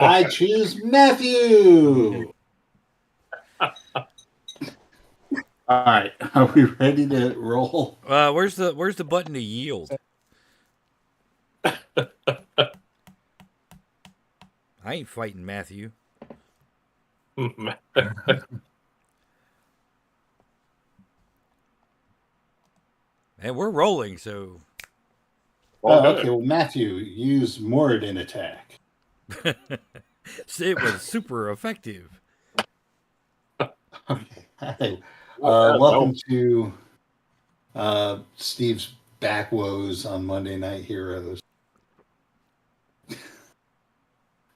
I choose Matthew. All right, are we ready to roll? Where's the button to yield? I ain't fighting Matthew. And we're rolling, so. Okay, well, Matthew, use Moradin attack. It was super effective. Okay. Hi. Welcome to Steve's back woes on Monday Night Heroes.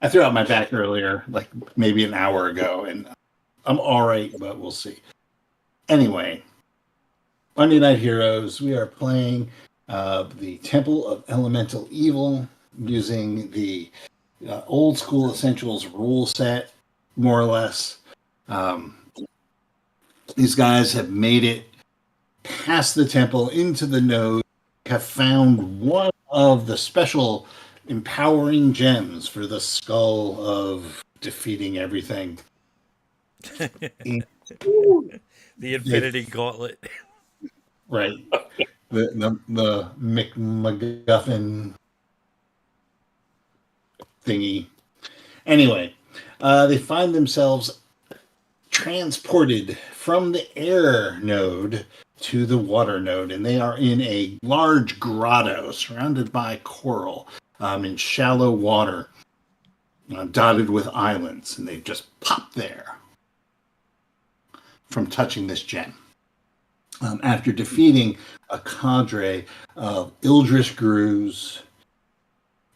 I threw out my back earlier, like maybe an hour ago, and I'm all right, but we'll see. Anyway, Monday Night Heroes, we are playing the Temple of Elemental Evil using the old school Essentials rule set, more or less. These guys have made it past the temple into the node, have found one of the special empowering gems for the skull of defeating everything. The Infinity Gauntlet. Right. The McMacGuffin thingy. Anyway, they find themselves transported from the air node to the water node, and they are in a large grotto surrounded by coral in shallow water, dotted with islands, and they've just popped there from touching this gem. After defeating a cadre of Ildrish Grus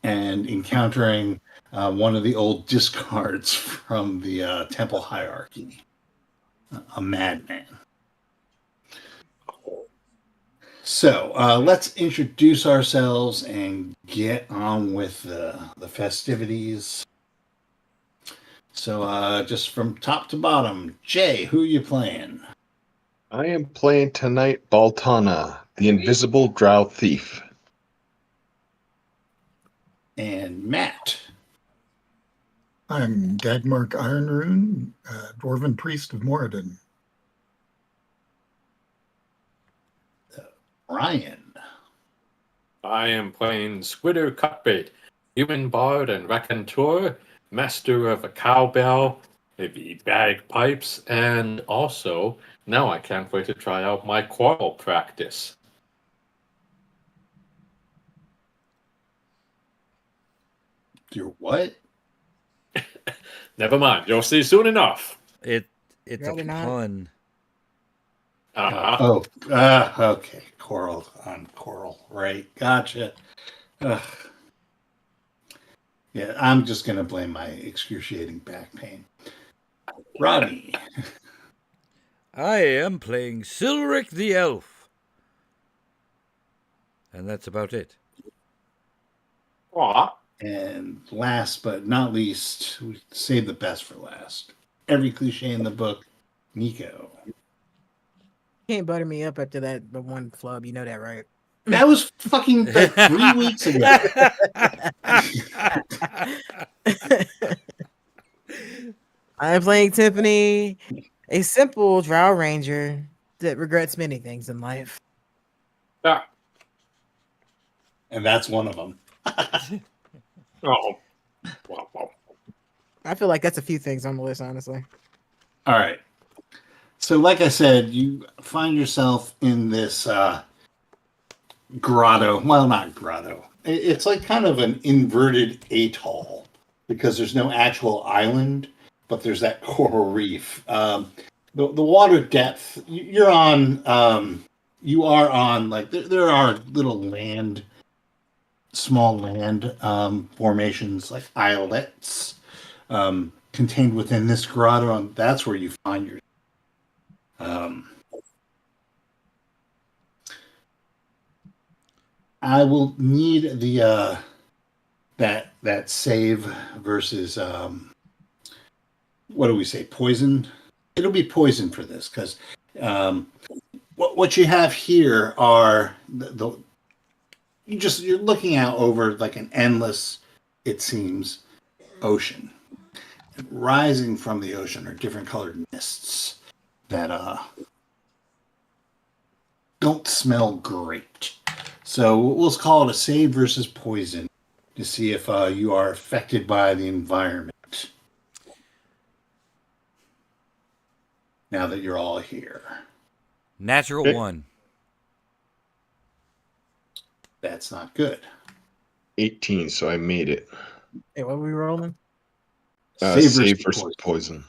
and encountering one of the old discards from the temple hierarchy, a madman. So let's introduce ourselves and get on with the festivities. So just from top to bottom, Jay, who are you playing? I am playing tonight Baltana, the invisible drow thief. And Matt. I'm Dhagmark Ironrune, Dwarven Priest of Moradin. Bryan. I am playing Squidder Cutbait, human bard and raconteur, master of a cowbell, the bagpipes, and also, now I can't wait to try out my choral practice. Your what? Never mind, you'll see soon enough. It's a pun. Okay. Coral on coral. Right. Gotcha. Ugh. Yeah, I'm just going to blame my excruciating back pain. Rodney. I am playing Sylric the Elf. And that's about it. Aw. And last but not least, we save the best for last. Every cliche in the book, Nico. Can't butter me up after that one flub. You know that, right? That was fucking like 3 weeks ago. I am playing Tiffany, a simple drow ranger that regrets many things in life. Ah. And that's one of them. Oh. Wow. I feel like that's a few things on the list, honestly. All right. So like I said, you find yourself in this grotto. Well, not grotto. It's like kind of an inverted atoll because there's no actual island, but there's that coral reef. The water depth, you are on like there are little small land formations like islets contained within this grotto, and that's where you find your I will need the that save versus what do we say, poison? It'll be poison for this because what you have here are you're looking out over like an endless, it seems, ocean. rising from the ocean are different colored mists that don't smell great. So we'll call it a save versus poison to see if you are affected by the environment now that you're all here. Natural Okay. 1. That's not good. 18, so I made it. Hey, what are we rolling? Save versus poison.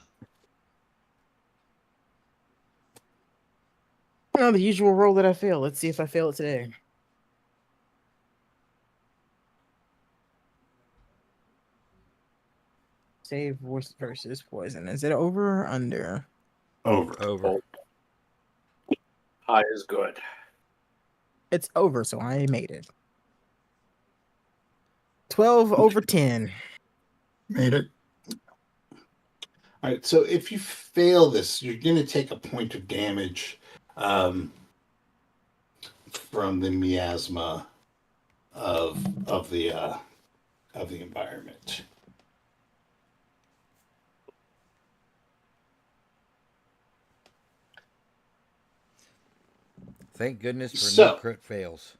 Oh, the usual roll that I fail. Let's see if I fail it today. Save versus poison. Is it over or under? Over. High is good. It's over, so I made it. 12 over 10. Made it. All right, so if you fail this, you're going to take a point of damage from the miasma of the environment. Thank goodness for So- no crit fails.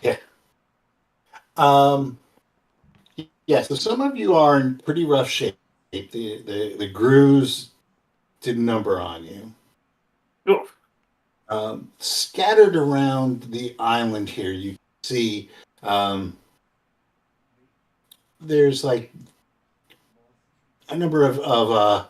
Yeah. Yeah, so some of you are in pretty rough shape. The grooves did number on you. Oof. Scattered around the island here, you can see there's like a number of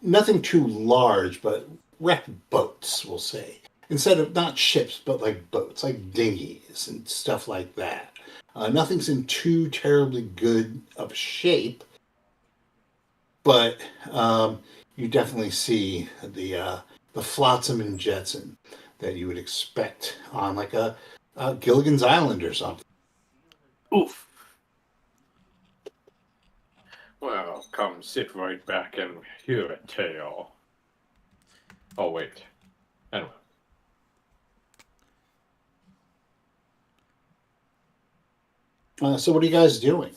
nothing too large, but wrecked boats, we'll say. Instead of not ships, but like boats, like dinghies and stuff like that. Nothing's in too terribly good of shape, but you definitely see the flotsam and jetsam that you would expect on like a Gilligan's Island or something. Oof. Well, come sit right back and hear a tale. Oh, wait. Anyway. So what are you guys doing?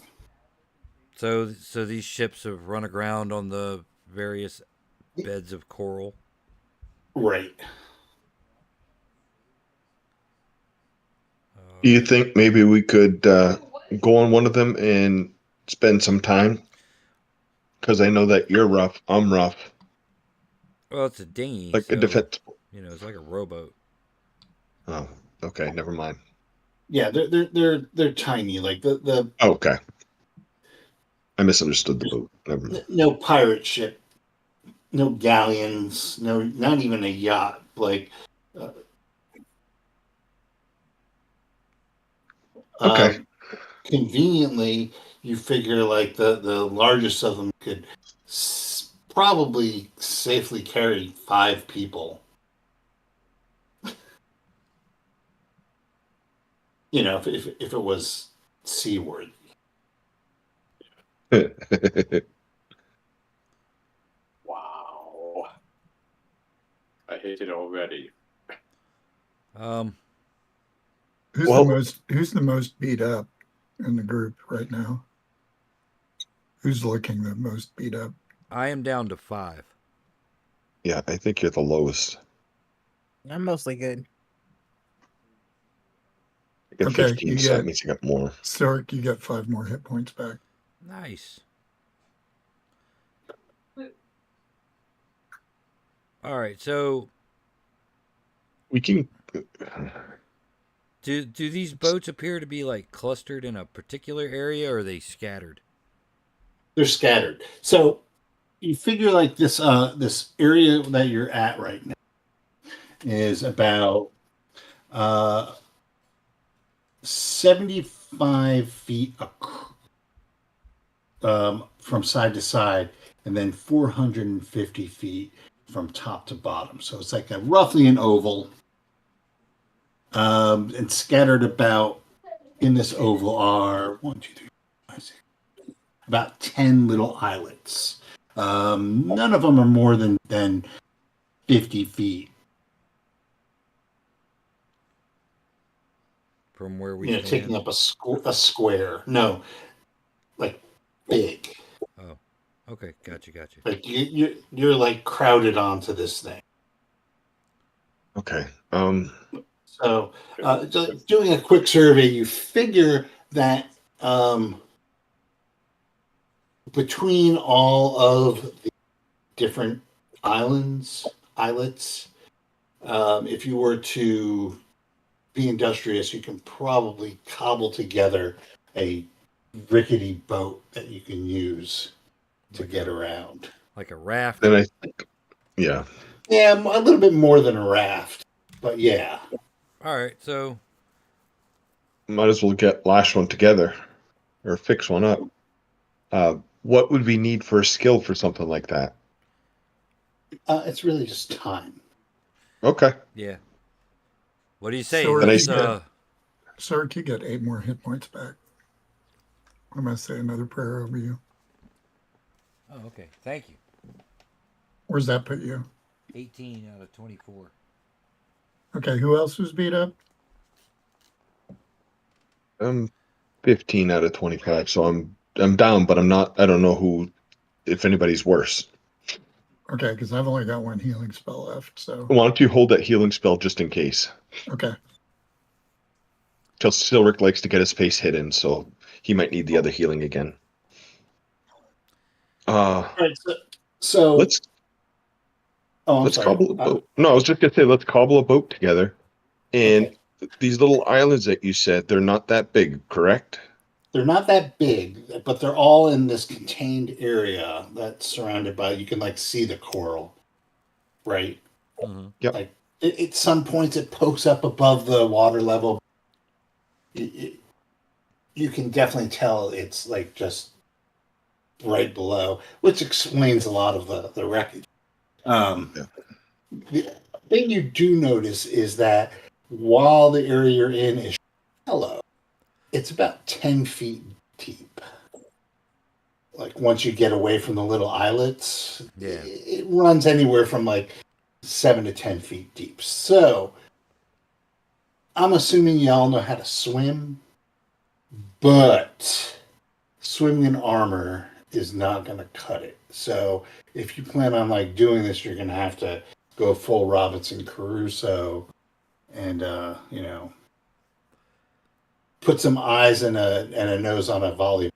So these ships have run aground on the various beds of coral. Right. Do you think maybe we could go on one of them and spend some time? Because I know that you're rough, I'm rough. Well, it's a dinghy, Like so, a defense. it's like a rowboat. Oh, okay, never mind. Yeah, they're tiny. Like the Oh, okay. I misunderstood the boat. Never mind. no pirate ship, no galleons, no, not even a yacht. Like, Okay. Conveniently, you figure like the largest of them could probably safely carry 5 people. If it was seaworthy. Wow. I hate it already. Who's the most beat up in the group right now? Who's looking the most beat up? I am down to 5. Yeah, I think you're the lowest. I'm mostly good. I got Okay, 15, you so that get- means you got more. Sylric, you get 5 more hit points back. Nice. All right, so We can. do these boats appear to be like clustered in a particular area, or are they scattered? They're scattered. So you figure like this area that you're at right now is about 75 feet from side to side, and then 450 feet from top to bottom. So it's like roughly an oval. And scattered about in this oval are 1, 2, 3, 4, 5, 6, about 10 little islets. None of them are more than 50 feet. From where we stand? Taking up a square. No, like big. Okay, gotcha. Like you're like crowded onto this thing. Okay. So, just doing a quick survey, you figure that between all of the different islets, if you were to be industrious, you can probably cobble together a rickety boat that you can use to get around. Like a raft. Then I think, yeah. Yeah, a little bit more than a raft, but yeah. All right, so Might as well lash one together or fix one up. What would we need for a skill for something like that? It's really just time. Okay. yeah. What do you say? So are Let's, you Sir, you get 8 more hit points back. I'm going to say another prayer over you. Oh, okay. Thank you. Where's that put you? 18 out of 24. Okay, who else was beat up? I'm 15 out of 25, so I'm down, but I'm not. I don't know if anybody's worse. Okay, because I've only got 1 healing spell left. So Why don't you hold that healing spell just in case? okay, Because Sylric likes to get his face hidden, so he might need the other healing again. All right, so Let's I'm let's sorry. cobble a boat. No, I was just gonna say let's cobble a boat together. And these little islands that you said, they're not that big, correct? They're not that big, but they're all in this contained area that's surrounded by. You can like see the coral, right? Mm-hmm. Yep. Like at some points, it pokes up above the water level. You can definitely tell it's like just right below, which explains a lot of the wreckage. The thing you do notice is that while the area you're in is shallow, it's about 10 feet deep. Like once you get away from the little islets, it runs anywhere from like 7 to 10 feet deep. So I'm assuming y'all know how to swim, but swimming in armor is not going to cut it. So if you plan on like doing this, you're going to have to go full Robinson Crusoe and put some eyes and a nose on a volley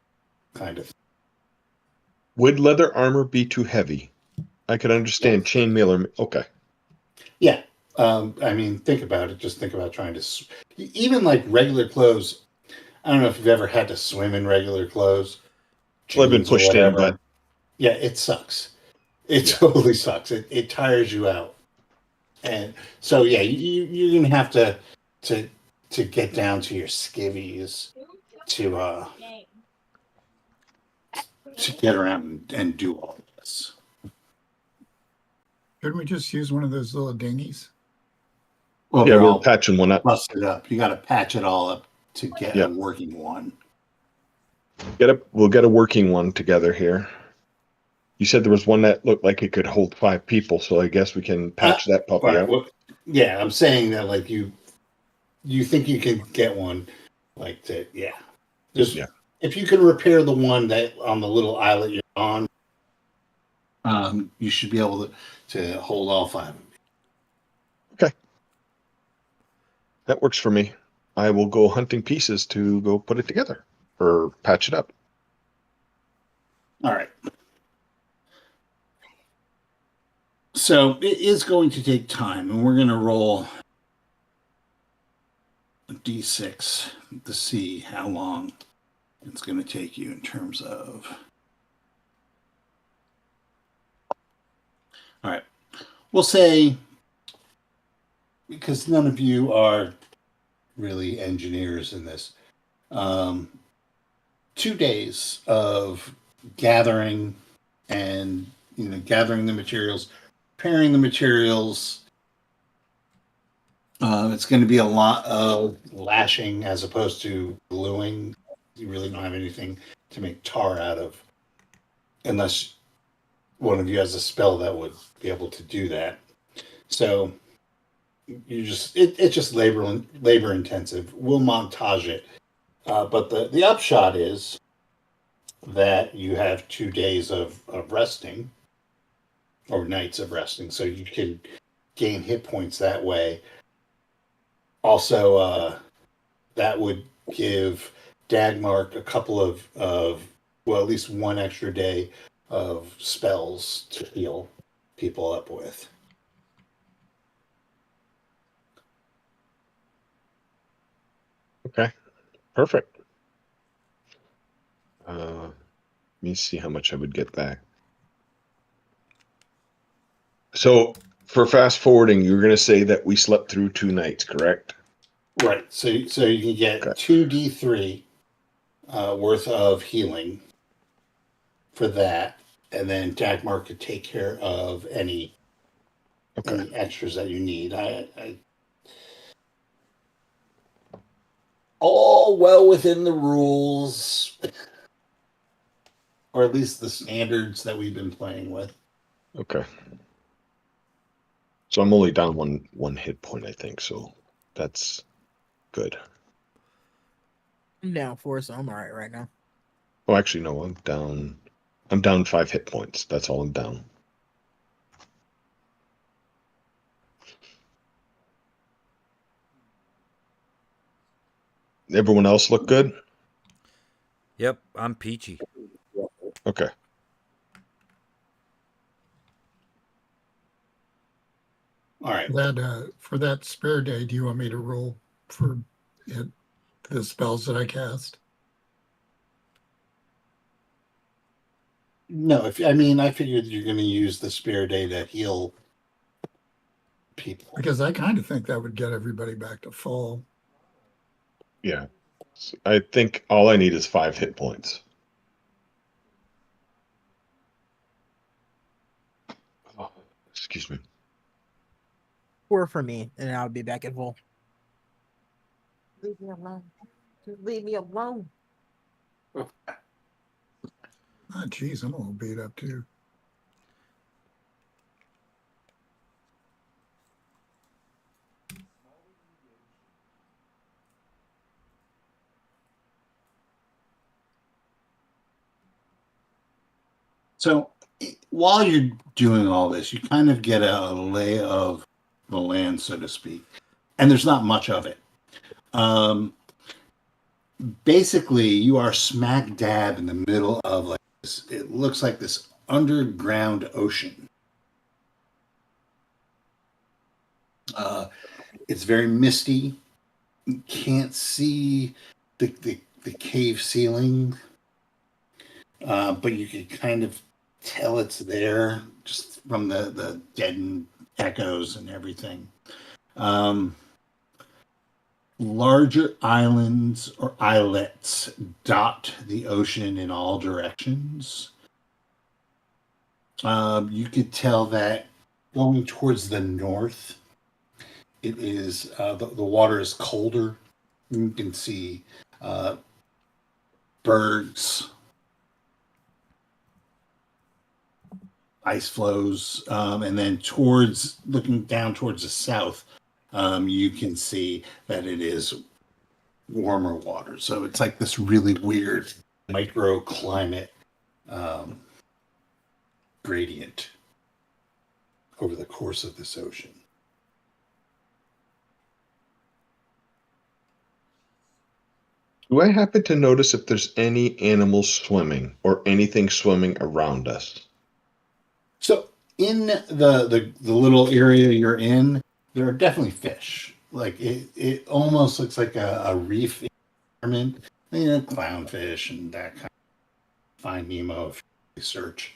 kind of thing. Would leather armor be too heavy? I could understand chainmail or okay. Yeah. I mean, think about it. Just think about trying to even like regular clothes. I don't know if you've ever had to swim in regular clothes. Well, I've been Jeans or pushed in, whatever. but yeah, it sucks. It totally sucks. It tires you out. And so yeah, you're gonna have to get down to your skivvies to get around and do all this. couldn't we just use one of those little dinghies? Well, yeah, they're we're all patching one up. busted up. You got to patch it all up to get a working one. We'll get a working one together here. You said there was one that looked like it could hold 5 people, so I guess we can patch that puppy Right. up. Well, yeah, I'm saying that like you think you can get one like that. Yeah. Just if you can repair the one that on the little islet you're on, you should be able to hold all 5 of them. Okay. That works for me. I will go hunting pieces to go put it together or patch it up. All right. So it is going to take time, and we're going to roll a d6 to see how long it's going to take you in terms of. All right. We'll say, because none of you are really engineers in this, 2 days of gathering and gathering the materials, preparing the materials. It's going to be a lot of lashing as opposed to gluing. You really don't have anything to make tar out of, unless one of you has a spell that would be able to do that. So it's just labor intensive. We'll montage it, but the upshot is that you have 2 days of resting or nights of resting, so you can gain hit points that way. Also, that would give Dhagmark a couple of well, at least one extra day of spells to heal people up with. Okay, perfect. Let me see how much I would get back. So for fast forwarding, you're going to say that we slept through 2 nights, correct? Right. So you can get Okay. 2d3 worth of healing for that, and then Dagmar could take care of any extras that you need. I all well within the rules, or at least the standards that we've been playing with. Okay. So I'm only down one hit point, I think. So that's good. I'm down 4, so I'm all right now. Oh, actually, no, I'm down. I'm down 5 hit points. That's all I'm down. Everyone else look good? Yep, I'm peachy. Okay. All right. That for that spare day, do you want me to roll for it, the spells that I cast? No, I figured you're going to use the spare day to heal people. Because I kind of think that would get everybody back to full. Yeah. So I think all I need is 5 hit points. Oh, excuse me. 4 for me, and I'll be back at full. Leave me alone. Just leave me alone. Ah, geez, I'm a little beat up too. So while you're doing all this, you kind of get a lay of the land, so to speak, and there's not much of it. Basically, you are smack dab in the middle of like this. It looks like this underground ocean. It's very misty. You can't see the cave ceiling, but you can kind of tell it's there just from the deadened echoes and everything. Larger islands or islets dot the ocean in all directions. You could tell that going towards the north, it is the water is colder. You can see bergs, ice flows, and then looking down towards the south, you can see that it is warmer water. So it's like this really weird microclimate gradient over the course of this ocean. Do I happen to notice if there's any animals swimming or anything swimming around us? So in the little area you're in, there are definitely fish. Like it almost looks like a reef environment. Clownfish and that kind of Find Nemo if you search.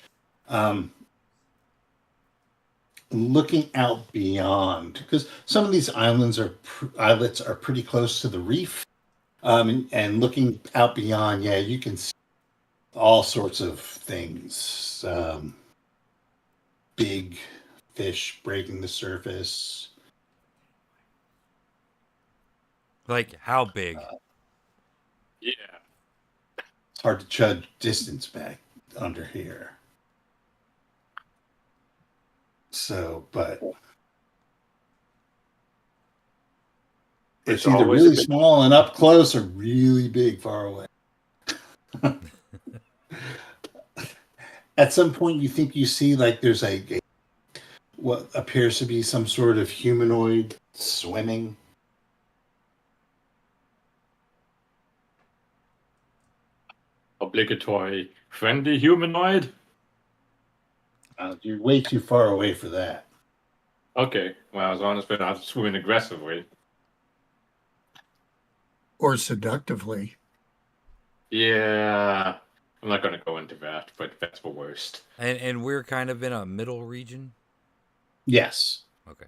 Looking out beyond, because some of these islets are pretty close to the reef, and looking out beyond, yeah, you can see all sorts of things. Big fish breaking the surface. Like how big? Yeah. It's hard to judge distance back under here. So, but it's either always really a big- small and up close or really big far away. At some point, you think you see like there's a what appears to be some sort of humanoid swimming. Obligatory friendly humanoid? You're way too far away for that. Okay, well, as long as we're not swimming aggressively. Or seductively. Yeah, I'm not going to go into that, but that's the worst. And we're kind of in a middle region. Yes. Okay.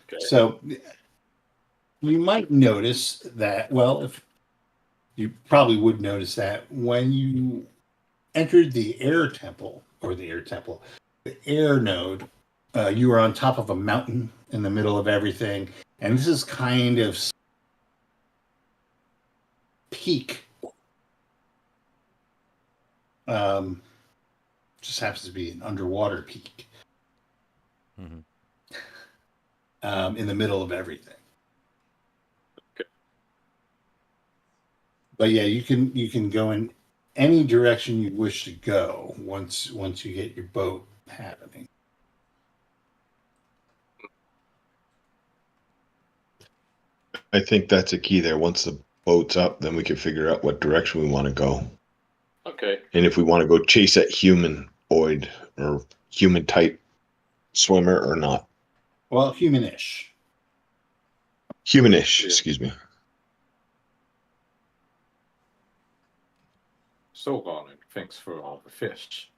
Okay. So you might notice that, well, if you probably would notice that when you entered the air temple, the air node, you were on top of a mountain in the middle of everything. And this is kind of peak. Just happens to be an underwater peak. Mhm. In the middle of everything. Okay. But yeah, you can go in any direction you wish to go once you get your boat happening. I think that's a key there. Once the boat's up, then we can figure out what direction we want to go. Okay. And if we want to go chase that humanoid or human type swimmer or not. Well, humanish. Humanish, excuse me. So long, and thanks for all the fish.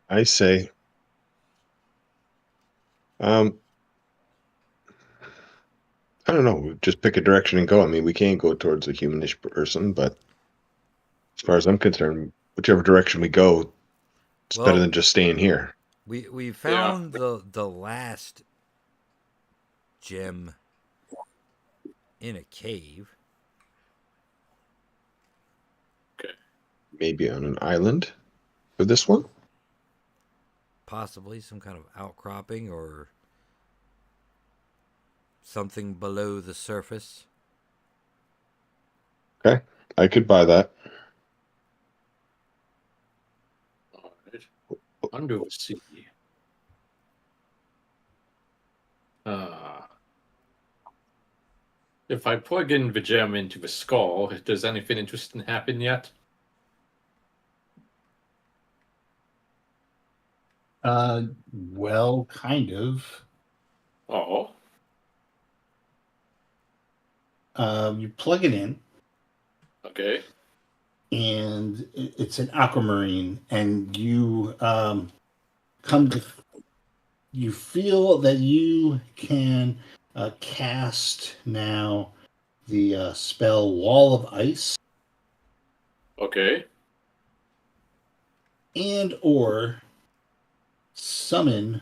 I say, I don't know. Just pick a direction and go. I mean, we can't go towards a humanish person, but as far as I'm concerned, whichever direction we go, it's better than just staying here. We found the last gem in a cave. Okay. Maybe on an island for this one. Possibly some kind of outcropping or something below the surface. Okay, I could buy that. All right. Under the sea. If I plug in the gem into the skull, does anything interesting happen yet? Well, kind of. Oh. You plug it in, Okay. and it's an aquamarine, and you you feel that you can cast now the spell Wall of Ice, Okay. and or summon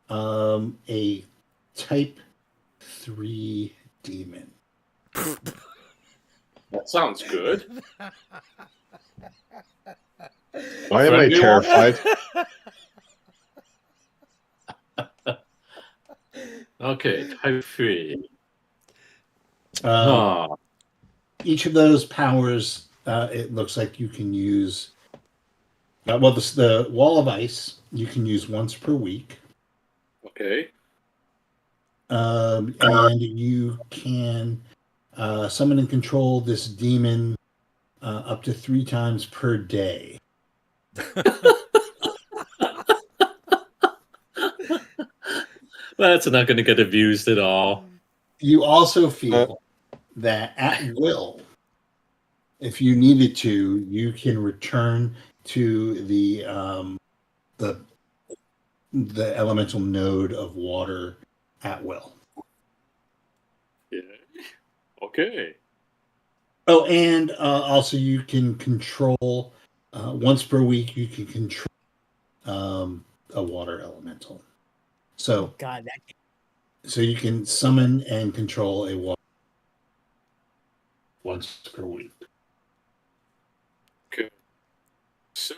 a type 3 demon. That sounds good. Why am I Friendly one? terrified? Okay, type 3. Each of those powers, it looks like you can use. Well, the Wall of Ice you can use once per week. Okay. And you can summon and control this demon up to 3 times per day. That's not going to get abused at all. You also feel that at will, if you needed to, you can return to the elemental node of water at will. Yeah. Okay. Oh, and also you can control once per week. You can control a water elemental. So God, so you can summon and control a water once per week. Okay. So,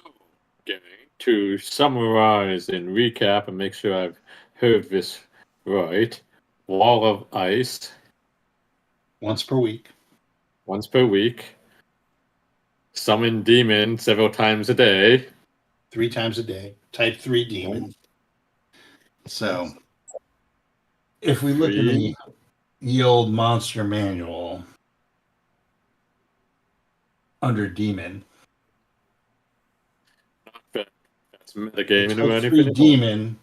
gang, to summarize and recap and make sure I've heard this right, wall of ice Once per week. once per week. Summon demon several times a day. 3 times a day. Type 3 demon. So, if we look in the old monster manual under demon, That's metagaming or type 3 anything. demon,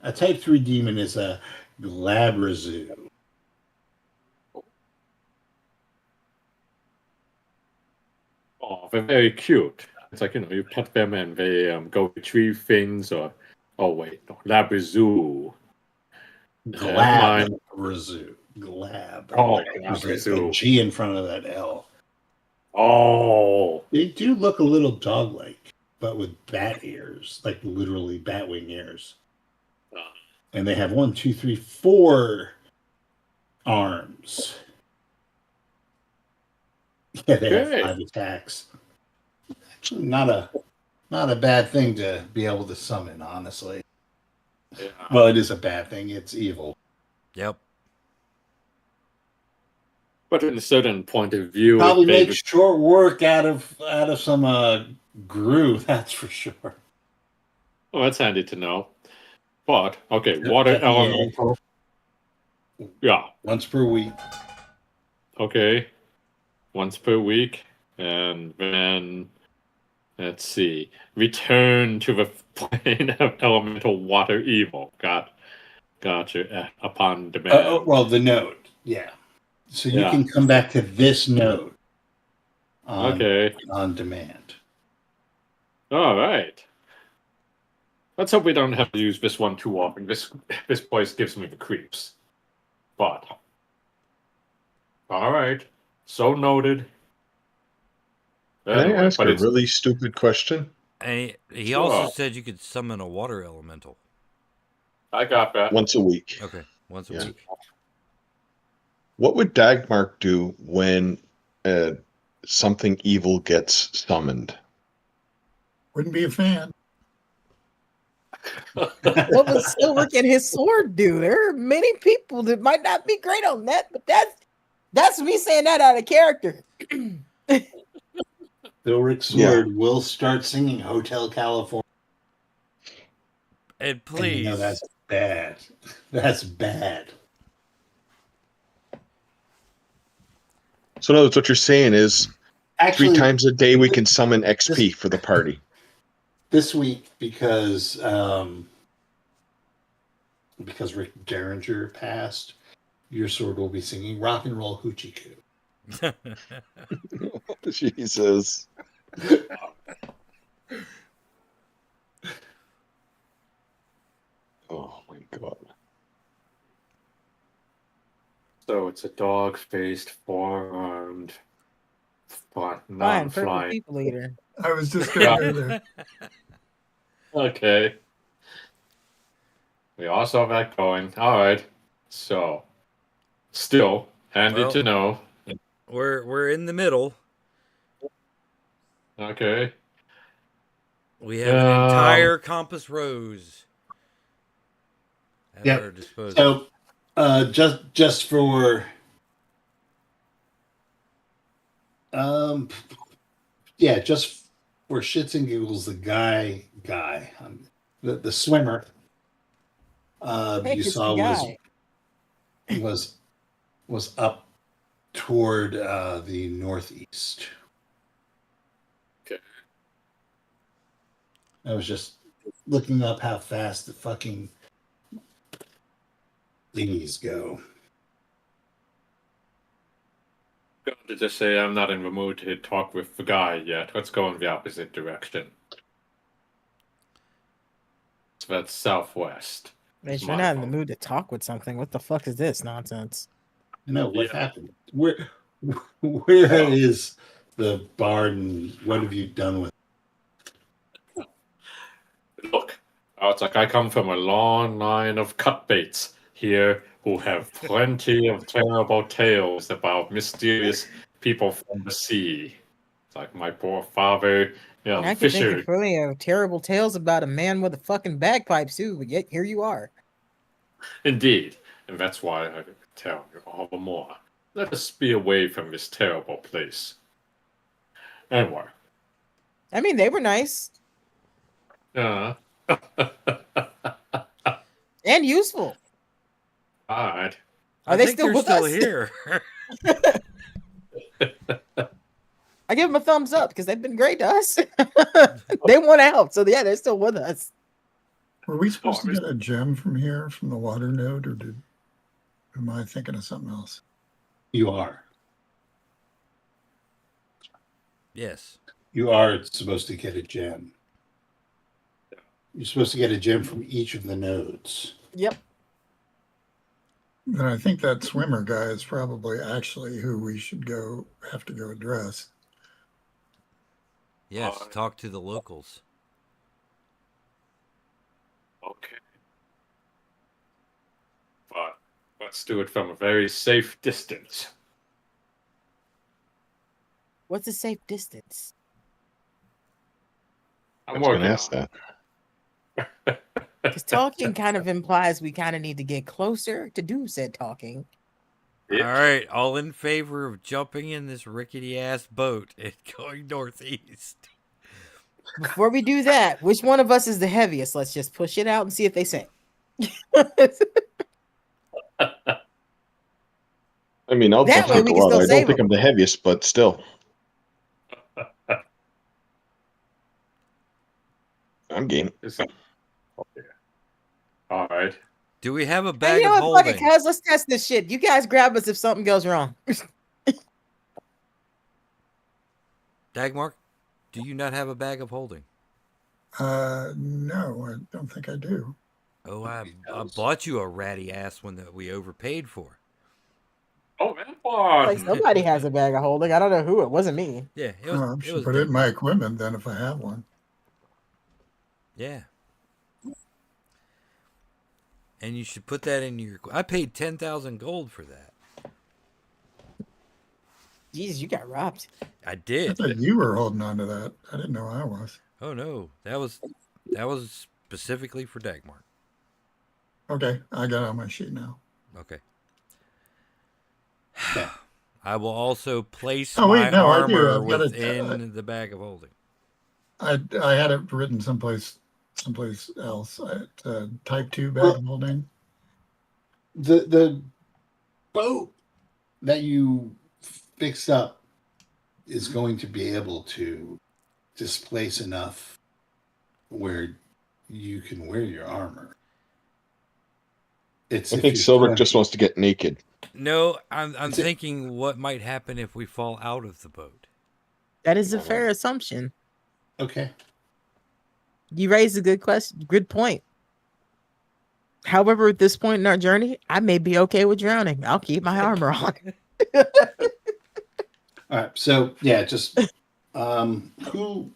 a type 3 demon is a Glabrazu. Oh, they're very cute. It's like, you pet them and they go retrieve things or... Oh, wait. No, Labrazoo. Glabrazu. Glab. Oh, There's a Labrazoo. G in front of that L. Oh. They do look a little dog-like, but with bat ears, like literally bat wing ears. And they have 1, 2, 3, 4 arms. Yeah, they have 5 attacks. Actually, not a bad thing to be able to summon, honestly. Yeah. Well, it is a bad thing. It's evil. Yep. But in a certain point of view, Probably they make short work out of some Gru, that's for sure. Oh, that's handy to know. But okay, water elemental. Yeah. Once per week. Okay. Once per week. And then let's see. Return to the plane of elemental water evil. Gotcha. Upon demand. Well, the node. Yeah. So you can come back to this node on demand. All right. Let's hope we don't have to use this one too often. This place gives me the creeps. But all right. So noted. Can I ask a really stupid question? And he also said you could summon a water elemental. I got that. Once a week. Okay, once a week. What would Dhagmark do when something evil gets summoned? Wouldn't be a fan. What would Sylric and his sword do? There are many people that might not be great on that, but that's me saying that out of character. Sylric's sword will start singing Hotel California. And please. And that's bad. That's bad. So, in other words, what you're saying is actually 3 times a day we can summon XP for the party. This week, because Rick Derringer passed, your sword will be singing Rock and Roll Hoochie Coo. Jesus. Oh my God. So it's a dog-faced, 4-armed, Fine, purple non-flying. people eater. I was just going to go there. Okay. We all saw that going. All right. So, still handy to know. We're in the middle. Okay. We have an entire compass rose at our disposal. So, just for just for shits and giggles, the guy, the swimmer, you saw was up toward the northeast. Okay. I was just looking up how fast the fucking thingies go. I'm going to just say I'm not in the mood to talk with the guy yet. Let's go in the opposite direction. So that's southwest. Man, you're not in the mood to talk with something. What the fuck is this nonsense? No, what happened? Where is the bard and what have you done with it? Look, it's like I come from a long line of cutbaits here who have plenty of terrible tales about mysterious people from the sea. It's like my poor father, I can Fisher. think of plenty of terrible tales about a man with a fucking bagpipes too, but yet here you are. Indeed. and that's why I tell you all the more. Let us be away from this terrible place. Anyway. I mean, they were nice Uh, and useful. Alright. Are I they think still they're with still us? here. I give them a thumbs up because they've been great to us. They want out, so yeah, they're still with us. Were we supposed to get a gem from here, from the water node, or am I thinking of something else? You are. Yes. You are supposed to get a gem. You're supposed to get a gem from each of the nodes. Yep. Then I think that swimmer guy is probably actually who we should have to go address. Yes. Talk to the locals. Okay. But let's do it from a very safe distance. What's a safe distance? I was going to ask that. Because talking kind of implies we kind of need to get closer to do said talking. All right. All in favor of jumping in this rickety ass boat and going northeast. Before we do that, which one of us is the heaviest? Let's just push it out and see if they sink. I mean, I'll That jump way in we the can water. still I save don't think them. I'm the heaviest, but still. I'm game. Okay. Alright. Do we have a Hey, bag you of know what? Fuck it, holding? cuz. Let's test this shit. You guys grab us if something goes wrong. Dhagmark, do you not have a bag of holding? No, I don't think I do. Oh, I bought you a ratty ass one that we overpaid for. Oh, that one! Like somebody has a bag of holding. I don't know who. It wasn't me. Yeah, it I was. should put it in my equipment then if I have one. Yeah. And you should put that in your. I paid 10,000 gold for that. Jesus, you got robbed. I I did. thought you were holding on to that. I didn't know I was. Oh no, that was specifically for Dhagmark. Okay, I got it on my sheet now. Okay. I will also place Oh, my wait, no, I do. armor I've got it. within the bag of holding. I had it written someplace else. Type 2 bag holding. The boat that you fixed up is going to be able to displace enough where you can wear your armor. I think Sylric just wants to get naked. No, I'm thinking what might happen if we fall out of the boat. That is a fair assumption. Okay. You raised a good question. Good point. However, at this point in our journey, I may be okay with drowning. I'll keep my armor on. All right. So yeah, just who?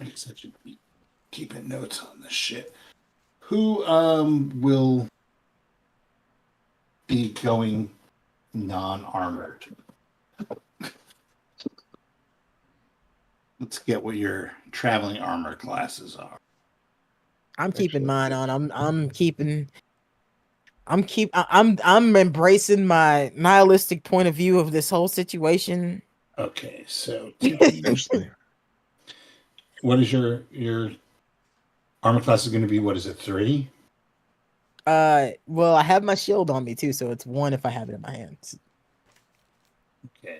I guess I should be keeping notes on this shit. Who will be going non-armored? Let's get what your traveling armor classes are. I'm keeping mine on. I'm embracing my nihilistic point of view of this whole situation. Okay, so Mostly. what is your armor class is going to be? What is it? 3? Well, I have my shield on me too, so it's 1 if I have it in my hands. Okay.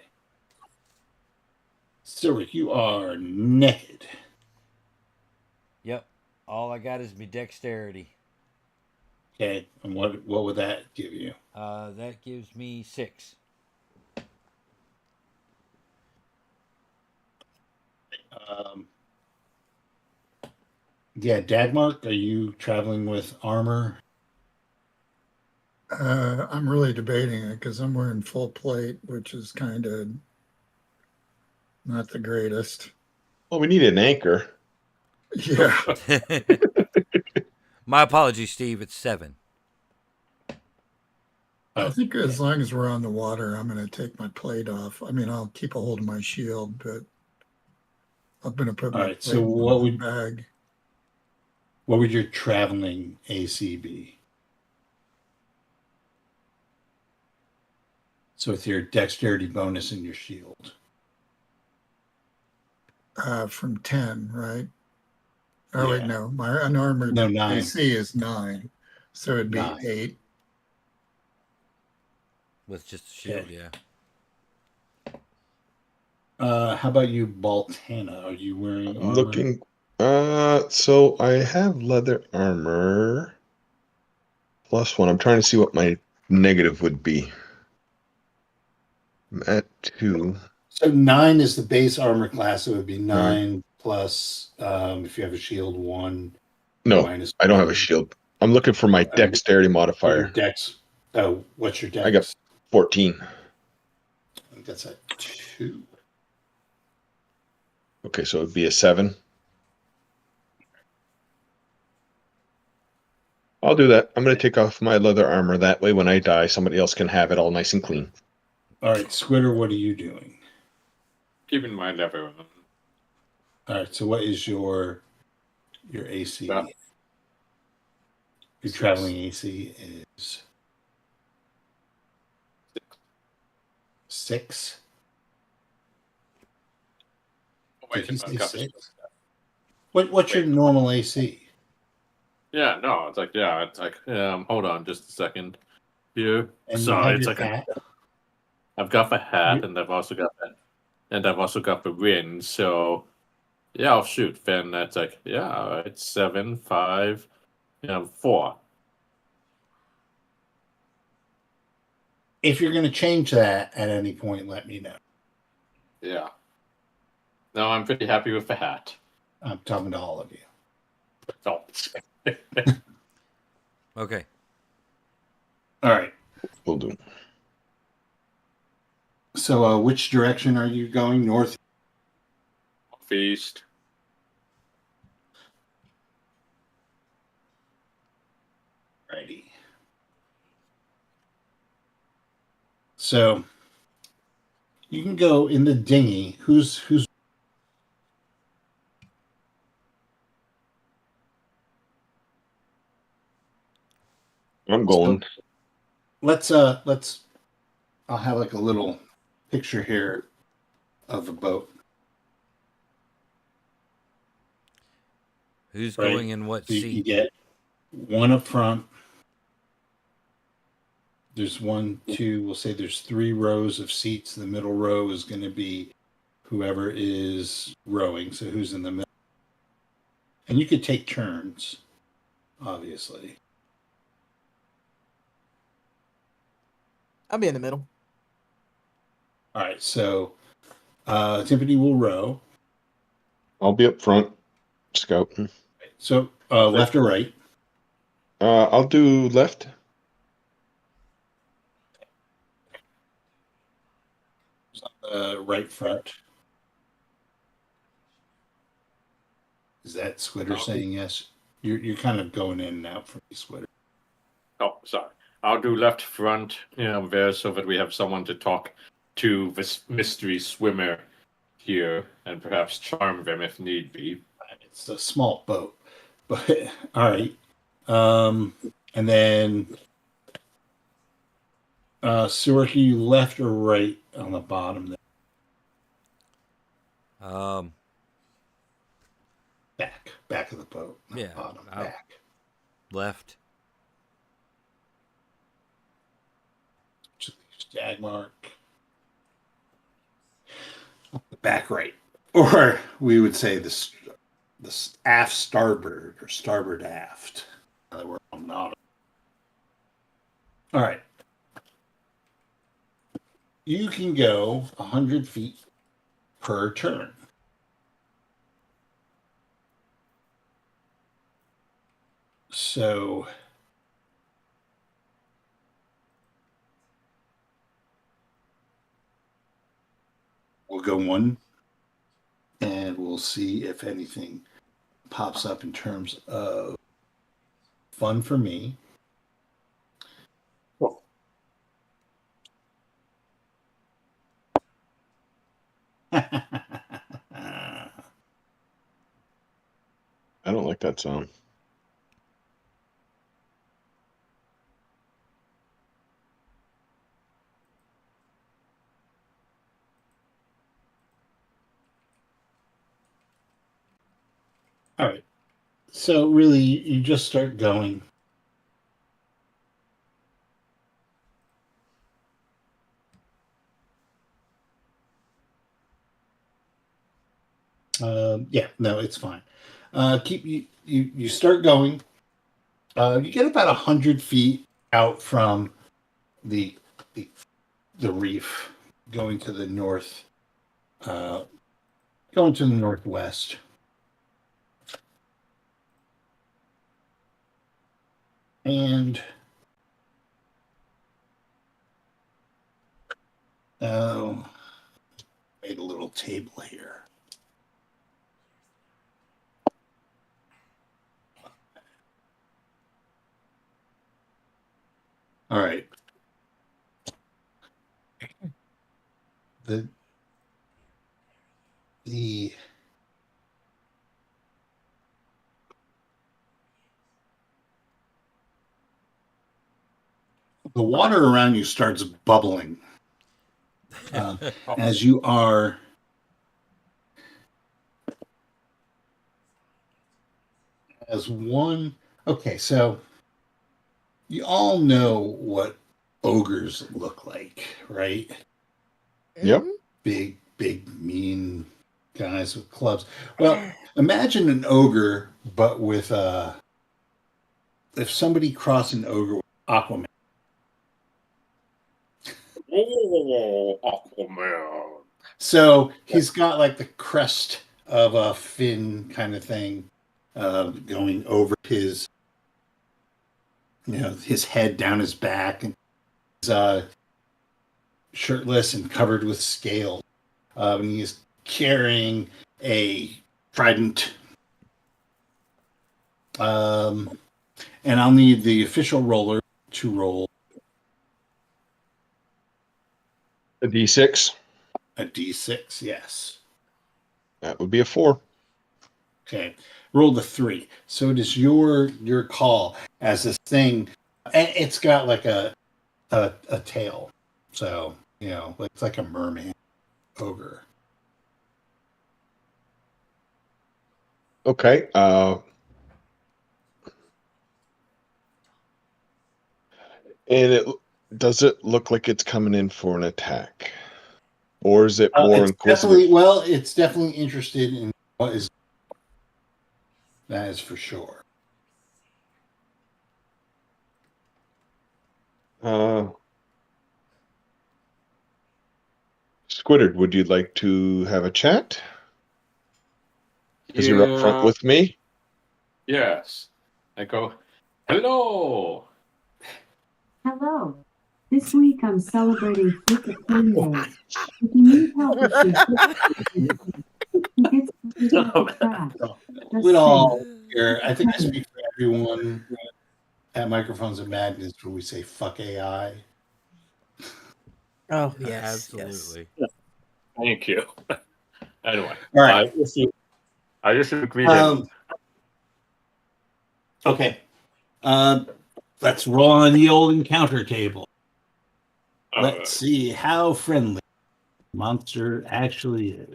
Sylric, you are naked. Yep. All I got is my dexterity. Okay, and what would that give you? That gives me 6. Yeah, Dhagmark, are you traveling with armor? I'm really debating it because I'm wearing full plate, which is kind of not the greatest. Well, we need an anchor. Yeah. My apologies, Steve. It's 7. I think as long as we're on the water, I'm going to take my plate off. I mean, I'll keep a hold of my shield, but I'm going to put my Alright, plate so in what my would- bag. What would your traveling AC be? So with your dexterity bonus and your shield. From 10, right? Oh, Yeah. wait, no. My unarmored No, 9. AC is 9. So it'd be 9. 8. With just a shield, Okay. yeah. How about you, Baltana? Are you wearing I'm armor? looking. So I have leather armor +1. I'm trying to see what my negative would be. I'm at 2. So 9 is the base armor class. It would be 9 Nine. plus, if you have a shield, 1 No, minus I don't have a 1. shield. I'm looking for my dexterity Your modifier. dex. Oh, what's your dex? I got 14. I think that's a 2. Okay, so it'd be a 7. I'll do that. I'm going to take off my leather armor. That way, when I die, somebody else can have it all nice and clean. All right, Squidder, what are you doing? Keeping my level. All right, so what is your AC? Yeah. Your 6. traveling AC is 6. Oh, wait, Did he if I've say got the 6? What's your Wait. normal AC? Yeah, no, it's like hold on just a second here. And you So have it's your like hat. I've got the hat You- and I've also got that and I've also got the ring, so yeah, I'll shoot. Then that's like, yeah, all right, 7, 5, 4. If you're going to change that at any point, let me know. Yeah. No, I'm pretty happy with the hat. I'm talking to all of you. Oh. Okay. All right. Will do. So, which direction are you going? North? Feast. Righty. So, you can go in the dinghy. Who's I'm going. let's I'll have like a little picture here of a boat. Who's Right. going in what So you can seat? get one up front. There's 1, 2, we'll say there's 3 rows of seats. The middle row is going to be whoever is rowing. So who's in the middle? And you could take turns, obviously. I'll be in the middle. All right. So Timpani will row. I'll be up front, scouting. So left or right? I'll do left. Right front. Is that Squidder saying yes? You're kind of going in and out for me, Squidder. Oh, sorry. I'll do left front, there so that we have someone to talk to this mystery swimmer here and perhaps charm them if need be. It's a small boat, but all right. And then Sylric, you left or right on the bottom there? Back of the boat. Not Yeah, bottom, I'll- back. Left. Dhagmark. Back right. Or we would say the aft starboard or starboard aft. Now that we're on naughty. All right. You can go 100 feet per turn. So we'll go 1 and we'll see if anything pops up in terms of fun for me. Oh. I don't like that sound. All right. So really, you just start going. Yeah, no, it's fine. You start going. You get about 100 feet out from the the, the reef, going to the north, going to the northwest. And made a little table here. All right. The water around you starts bubbling as you are as one. Okay, so you all know what ogres look like, right? Yep. Big, mean guys with clubs. Well, imagine an ogre, but with if somebody crossed an ogre with Aquaman. Oh, Aquaman. So he's got like the crest of a fin kind of thing going over his, his head down his back, and he's shirtless and covered with scales. And he's carrying a trident. And I'll need the official roller to roll A D6. a D6. Yes. That would be a 4. Okay. Roll the 3. So it is your call as this thing, and it's got like a tail. So it's like a merman ogre. Okay. And does it look like it's coming in for an attack, or is it more inquisitive? It's definitely interested in what is. That is for sure. Squidder, would you like to have a chat? Because you're up front with me. Yes. I go, hello. Hello. This week I'm celebrating Flick of Fun Day. If you need help with With all here, I think I speak for everyone at Microphones of Madness where we say "fuck AI." Oh yes, absolutely. Yes. Thank you. Anyway, all right. I just greeting. Okay. Let's roll on the old encounter table. Let's see how friendly the monster actually is.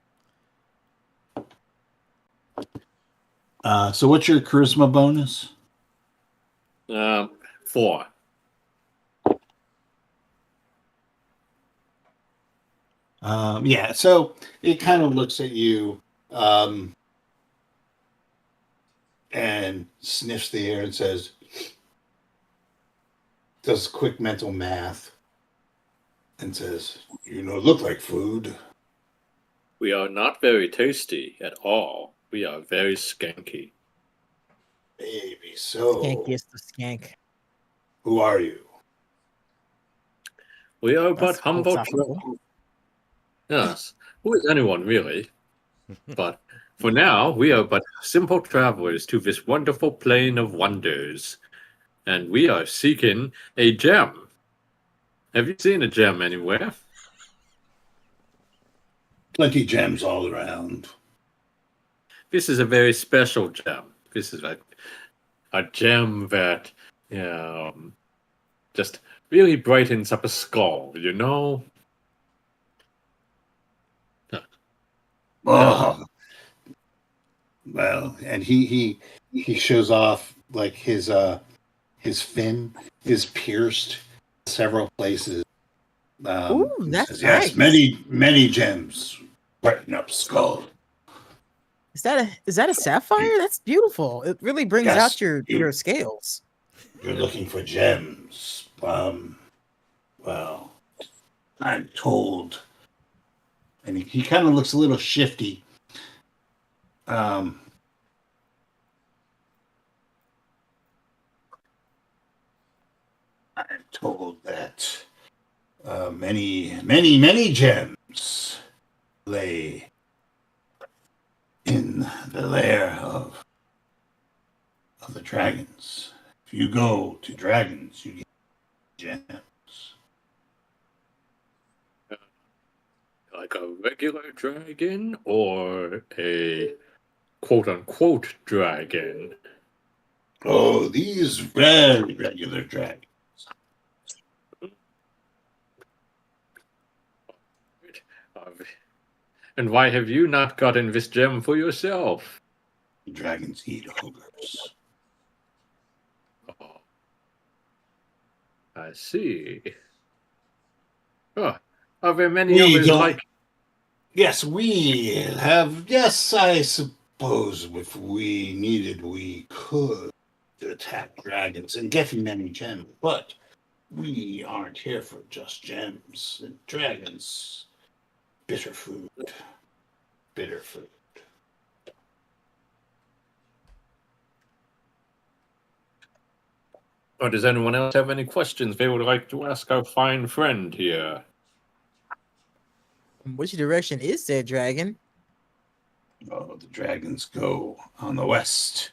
So what's your charisma bonus? 4. Yeah, so it kind of looks at you and sniffs the air and says, does quick mental math and says, look like food. We are not very tasty at all. We are very skanky. Maybe so. Skankiest of skank. Who are you? We are but That's humble. Yes. Who is anyone, really? But for now, we are but simple travelers to this wonderful plane of wonders. And we are seeking a gem. Have you seen a gem anywhere? Plenty gems all around. This is a very special gem. This is a gem that just really brightens up a skull, Oh, Well, and he shows off like his fin is pierced several places. Ooh, He that's says, nice. yes, many gems, brighten up skull. Is that a sapphire? That's beautiful. It really brings Yes, out your scales. You're looking for gems. Well, I'm told, and he kind of looks a little shifty. I'm told that many gems lay in the lair of the dragons. If you go to dragons, you get gems. Like a regular dragon or a quote-unquote dragon? Oh, these very regular dragons. And why have you not gotten this gem for yourself? Dragons eat ogres. Oh, I see. Oh, are there many We others don't- like? Yes, we have. Yes, I suppose if we needed, we could attack dragons and get many gems. But we aren't here for just gems. And dragons, bitter food. Bitter food. Or does anyone else have any questions they would like to ask our fine friend here? Which direction is that dragon? Oh, the dragons go on the west.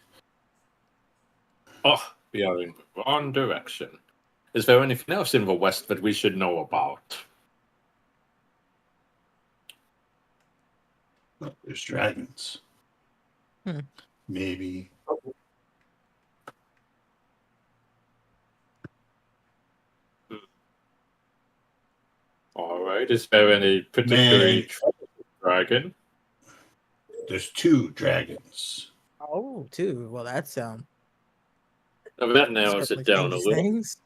Oh, we are in the wrong direction. Is there anything else in the west that we should know about? Oh, there's dragons. Hmm. Maybe. All right. Is there any particular dragon? There's two dragons. Oh, two. Well, that's Now, that narrows certainly it down a changes little. things.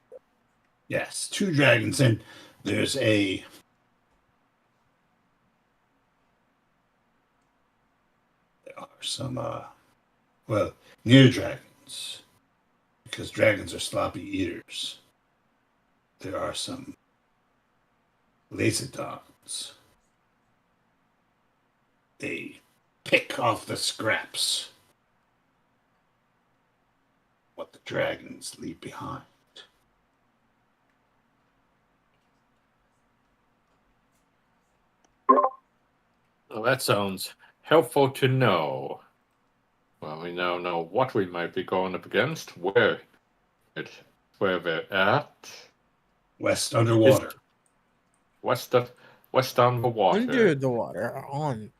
Yes, two dragons, and there's there are some near dragons, because dragons are sloppy eaters. There are some lacedons. They pick off the scraps, what the dragons leave behind. Well, that sounds helpful to know. Well, we now know what we might be going up against, where they're at. West underwater. West on the water. Under the water, or on.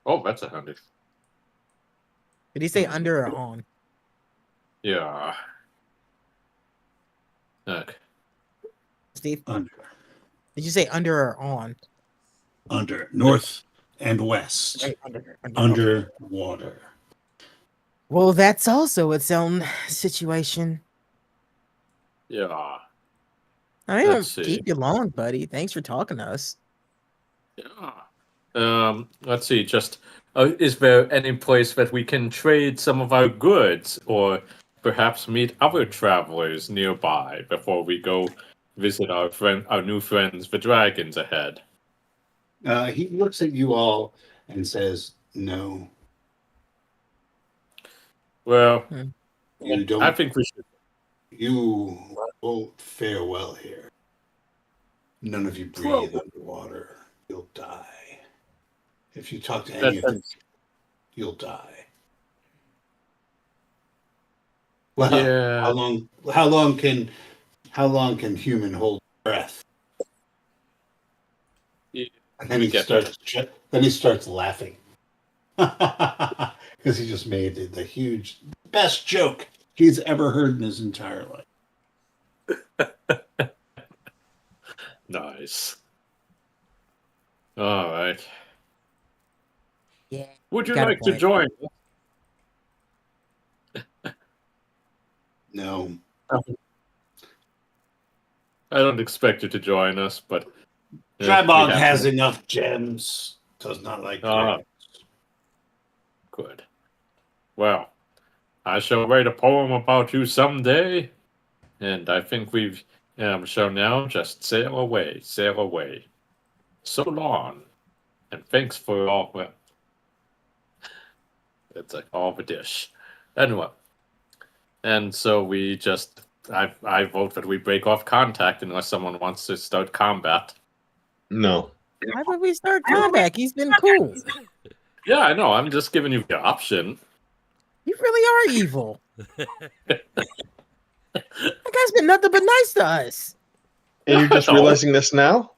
Oh, that's a handy. Did he say under or on? Yeah. Okay. Steve, Under. did you say under or on? Under. North and west. Right, under. Underwater. Well, that's also its own situation. Yeah. I mean, Let's see. keep you long, buddy. Thanks for talking to us. Yeah. Let's see. Just is there any place that we can trade some of our goods, or perhaps meet other travelers nearby before we go visit our new friends, the dragons, ahead? He looks at you all and says, "No, Well, you don't. I think we should. You won't fare well here. None of you breathe underwater. You'll die. If you talk to any of them, you'll die." Well, Yeah. how long can human hold breath? Yeah. And then he starts laughing. Because he just made the best joke he's ever heard in his entire life. Nice. All right. Yeah. Would you Got a like to point. join us No. I don't expect you to join us, but Drybog we have has to- enough gems. Does not like Ah. dragons. Good. Well, I shall write a poem about you someday, and I think we shall now just sail away, sail away. So long, and thanks for all. Well, it's like all the dish. Anyway, and so we just. I vote that we break off contact unless someone wants to start combat. No. Why would we start combat? He's been cool. Yeah, I know. I'm just giving you the option. You really are evil. That guy's been nothing but nice to us. And you're just No. realizing this now?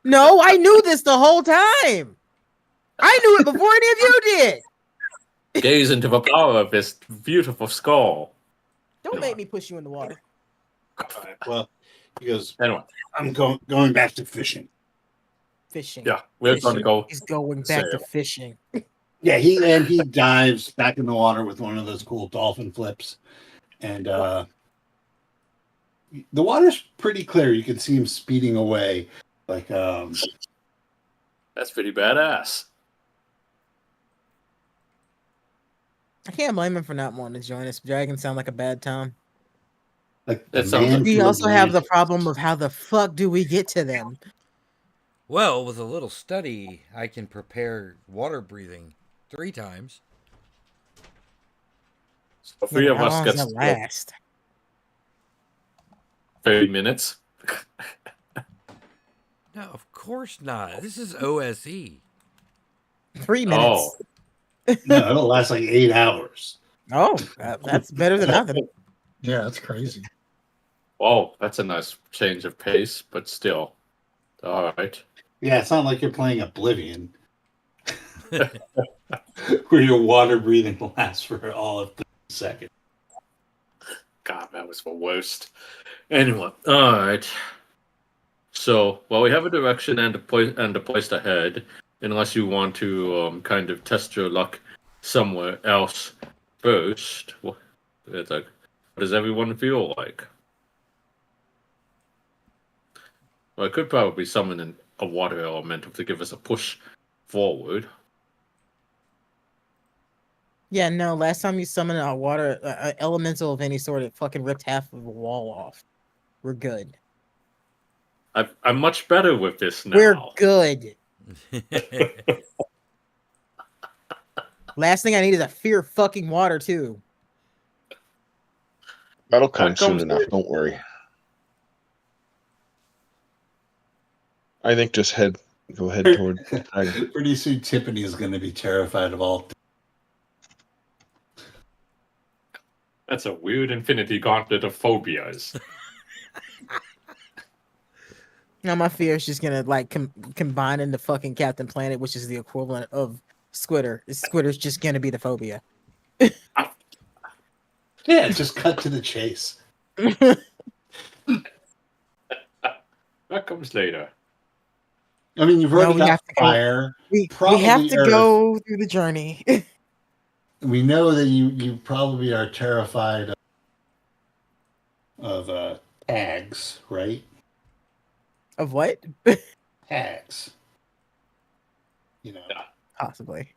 No, I knew this the whole time. I knew it before any of you did. Gaze into the power of this beautiful skull. Don't make me push you in the water. All right, well, he goes, Anyway, I'm going back to fishing. Fishing. yeah, we're Fishing. going to go. He's going back to sail. fishing. Yeah, he dives back in the water with one of those cool dolphin flips. And the water's pretty clear. You can see him speeding away. Like That's pretty badass. I can't blame him for not wanting to join us. Dragons sound like a bad time. like That the sounds man like- We to also have the agree. problem of how the fuck do we get to them? Well, with a little study, I can prepare water breathing 3 times. So three of How us long get does that last? 30 minutes. No, of course not. This is OSE. 3 minutes. No, it'll last like 8 hours. Oh, that's better than nothing. Yeah, that's crazy. Oh, that's a nice change of pace, but still. All right. Yeah, it's not like you're playing Oblivion, where your water breathing lasts for all of 30 seconds. God, that was the worst. Anyway, all right. So, well, we have a direction and a place to head, unless you want to kind of test your luck somewhere else first. It's like, what does everyone feel like? Well, I could probably summon a water elemental to give us a push forward. Yeah, no. Last time you summoned a water elemental of any sort, it fucking ripped half of the wall off. We're good. I'm much better with this now. We're good. Last thing I need is a fear of fucking water too. That'll come That soon comes enough. soon. Don't worry. I think just go head toward the dragon. Pretty soon, Tiffany is going to be terrified of all. That's a weird infinity gauntlet of phobias. Now my fear is just gonna like combine into fucking Captain Planet, which is the equivalent of Squidder. Squidder's just gonna be the phobia. Yeah, just cut to the chase. That comes later. I mean, you've already we got have to go. fire. We Probably have to Earth. go through the journey. We know that you probably are terrified of tags, right? Of what? Tags. You know, Yeah. Possibly.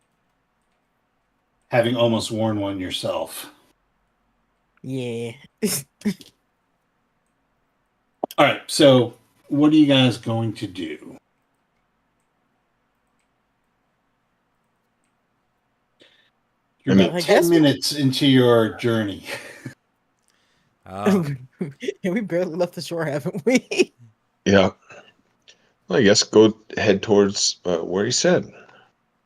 having almost worn one yourself. Yeah. All right, so what are you guys going to do? You're I about mean, I 10 guess- minutes into your journey. And we barely left the shore, haven't we? Yeah. Well, I guess go head towards where he said.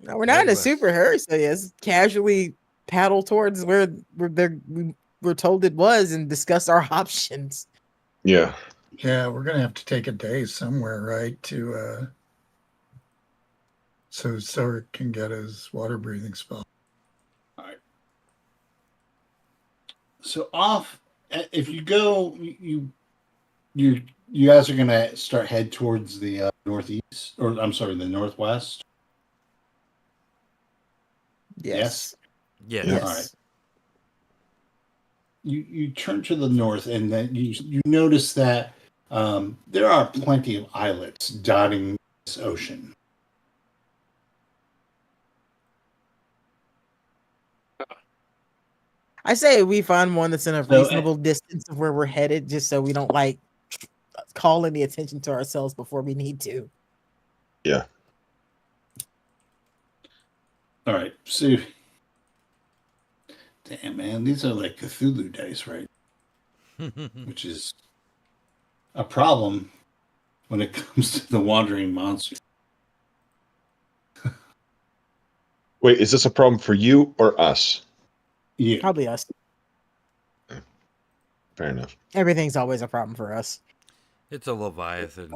No, we're not in a Midwest. super hurry, so yes, casually paddle towards where we're told it was and discuss our options. Yeah. Yeah, we're gonna have to take a day somewhere, right? To so Sylric can get his water breathing spell. So off, if you go, you guys are gonna start head towards the northeast, or I'm sorry, the northwest. Yes. Yes. Yeah. All right. you turn to the north, and then you notice that there are plenty of islets dotting this ocean. I say we find one that's in a So, reasonable distance of where we're headed, just so we don't like call any attention to ourselves before we need to. Yeah. All right, so damn man, these are like Cthulhu dice, right? Which is a problem when it comes to the wandering monster. Wait, is this a problem for you or us? Yeah. Probably us. Fair enough. Everything's always a problem for us. It's a Leviathan.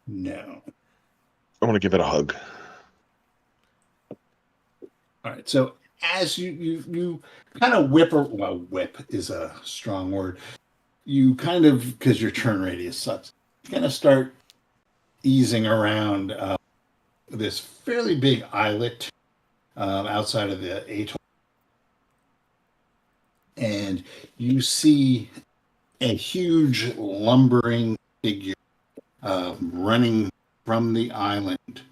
No. I want to give it a hug. All right. So as you kind of whip is a strong word. You kind of, because your turn radius sucks, you kind of start easing around this fairly big islet outside of the atoll, and you see a huge lumbering figure running from the island,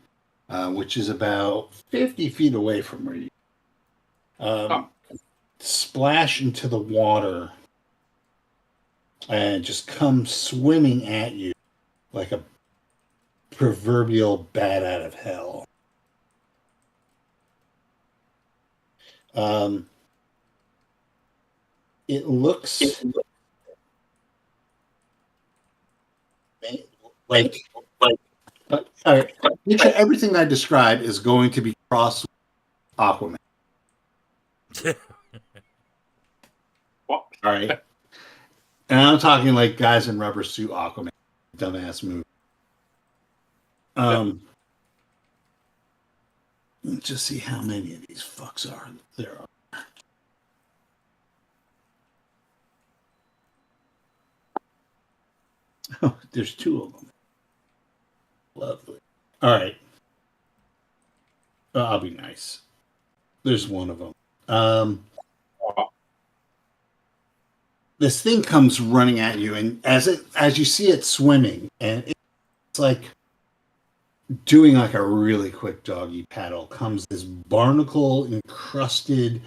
which is about 50 feet away from where you splash into the water and just come swimming at you like a proverbial bat out of hell. It looks like all right. Everything I described is going to be crossed with Aquaman. What? All right. And I'm talking like guys in rubber suit Aquaman. Dumbass movie. Let's just see how many of these fucks there are. Oh, there's 2 of them. Lovely. All right. I'll be nice. There's 1 of them. This thing comes running at you, and as you see it swimming, and it's like doing like a really quick doggy paddle, comes this barnacle encrusted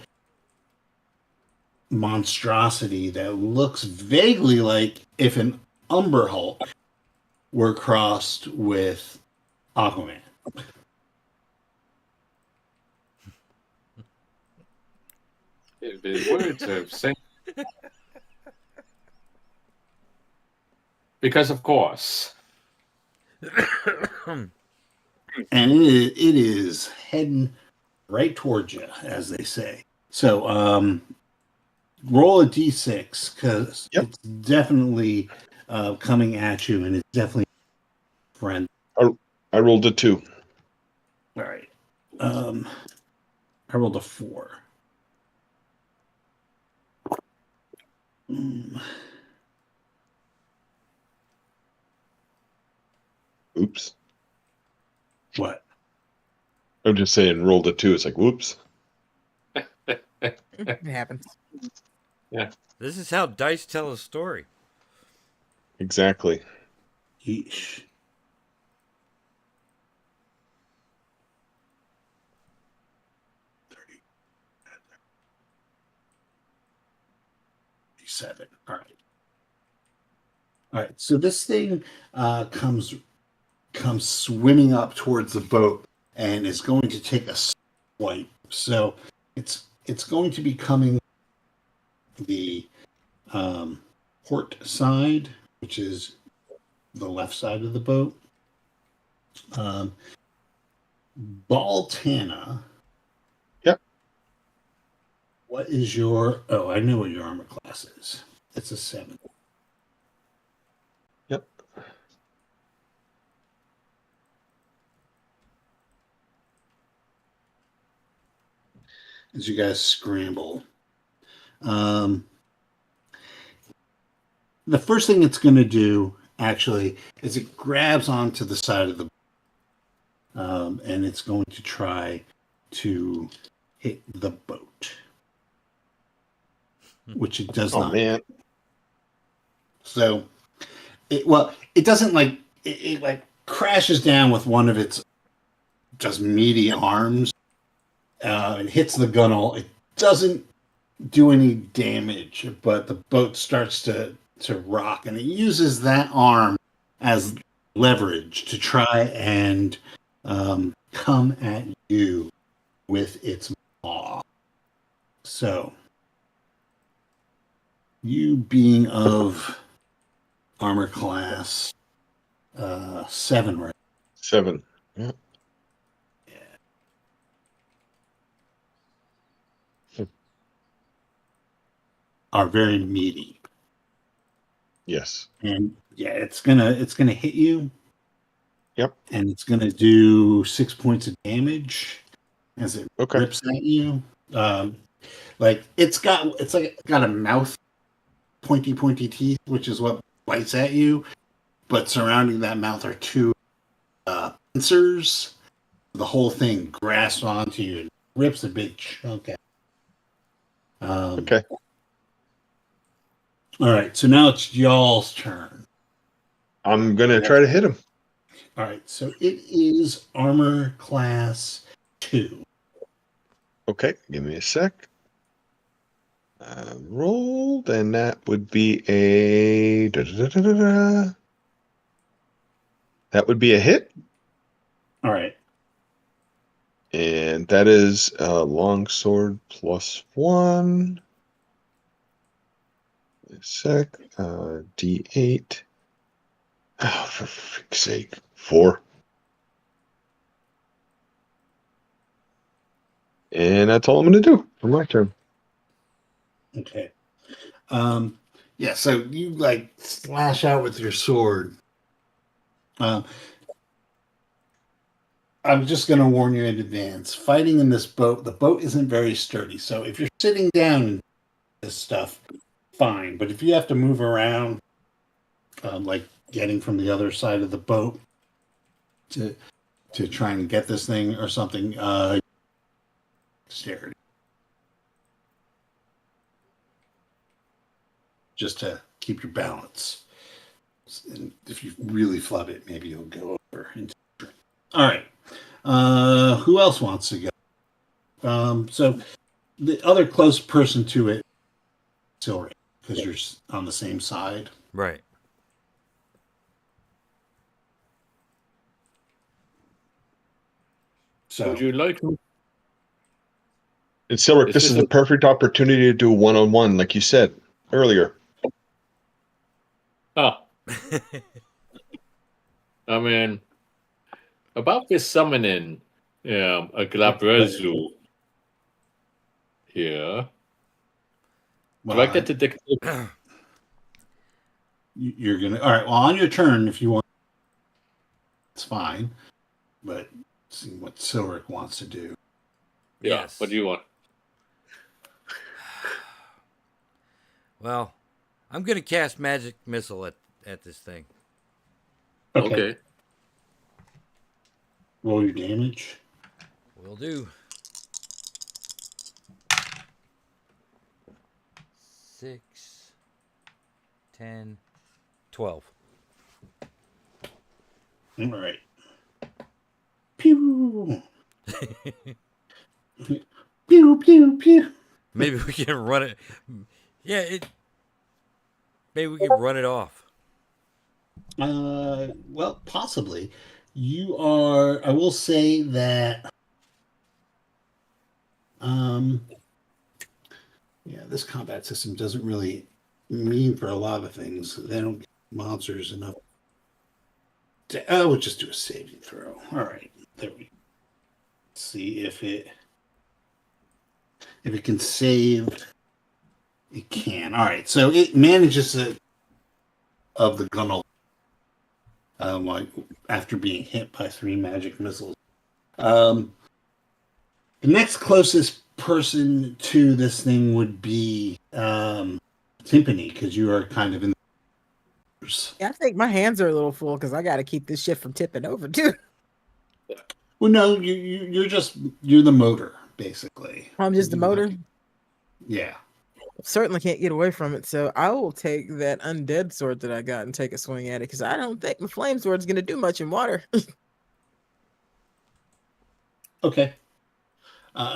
monstrosity that looks vaguely like if an Umber Hulk were crossed with Aquaman. The words of Saint. Because of course. And it is heading right towards you, as they say. So roll a d6, because it's definitely coming at you, and it's definitely friend. I rolled a 2. All right. I rolled a 4. Oops. What? I'm just saying, rolled a 2. It's like, whoops. It happens. Yeah. This is how dice tell a story. Exactly. Yeesh. Seven. All right. All right. So this thing comes swimming up towards the boat and is going to take a swipe. So it's going to be coming the port side, which is the left side of the boat. Baltana. Yep. What is your... Oh, I know what your armor class is. It's a 7. Yep. As you guys scramble. The first thing it's going to do, actually, is it grabs onto the side of the boat. And it's going to try to hit the boat. which it does Oh not. man. So, it doesn't like it like crashes down with one of its just meaty arms and hits the gunnel. It doesn't do any damage, but the boat starts to rock, and it uses that arm as leverage to try and come at you with its maw. So, you being of armor class 7, right? 7. Yeah. Are very meaty. Yes. And yeah, it's gonna hit you. Yep. And it's gonna do 6 points of damage as it Okay. rips at you. Like it's got a mouth, pointy teeth, which is what bites at you. But surrounding that mouth are 2 pincers. The whole thing grasps onto you and rips a big chunk out. Okay. All right, so now it's y'all's turn. I'm gonna try to hit him. All right, so it is armor class 2. Okay, give me a sec. Rolled, and that would be a that would be a hit, All right. and that is longsword +1. A sec. D8. Oh, for frick's sake, 4. And that's all I'm gonna do for my turn. Okay. Yeah, so you like slash out with your sword. I'm just going to warn you in advance. Fighting in this boat, the boat isn't very sturdy. So if you're sitting down in this stuff, fine. But if you have to move around, like getting from the other side of the boat to try and get this thing or something, dexterity. Just to keep your balance. And if you really flub it, maybe you'll go over. All right. Who else wants to go? So the other close person to it, Sylric, because you're on the same side. Right. So Would you like me? And Sylric, this This is is the perfect opportunity to do one-on-one, like you said earlier. Oh, I mean, about this summoning a Glabrezu here. Do I get to dictate? you're gonna. All right. Well, on your turn, if you want, it's fine. But see what Sylric wants to do. Yeah. Yes. What do you want? Well, I'm gonna cast magic missile at this thing. Okay. Roll your damage. Will do. 6, 10, 12. All right. Pew. Pew pew pew. Maybe we can run it. Yeah, maybe we can run it off. Well, possibly. You are. I will say that. Yeah, this combat system doesn't really mean for a lot of things. They don't give monsters enough. We'll just do a saving throw. All right, there we go. See if it can save. It can. All right, so it manages to of the gunnel. Like after being hit by 3 magic missiles. The next closest person to this thing would be Timpani, because you are kind of in the... Yeah, I think my hands are a little full because I got to keep this shit from tipping over too. Well, no, you're the motor, basically. I'm just the motor. Yeah. Certainly can't get away from it, so I will take that undead sword that I got and take a swing at it, because I don't think my flame sword's gonna do much in water. Okay.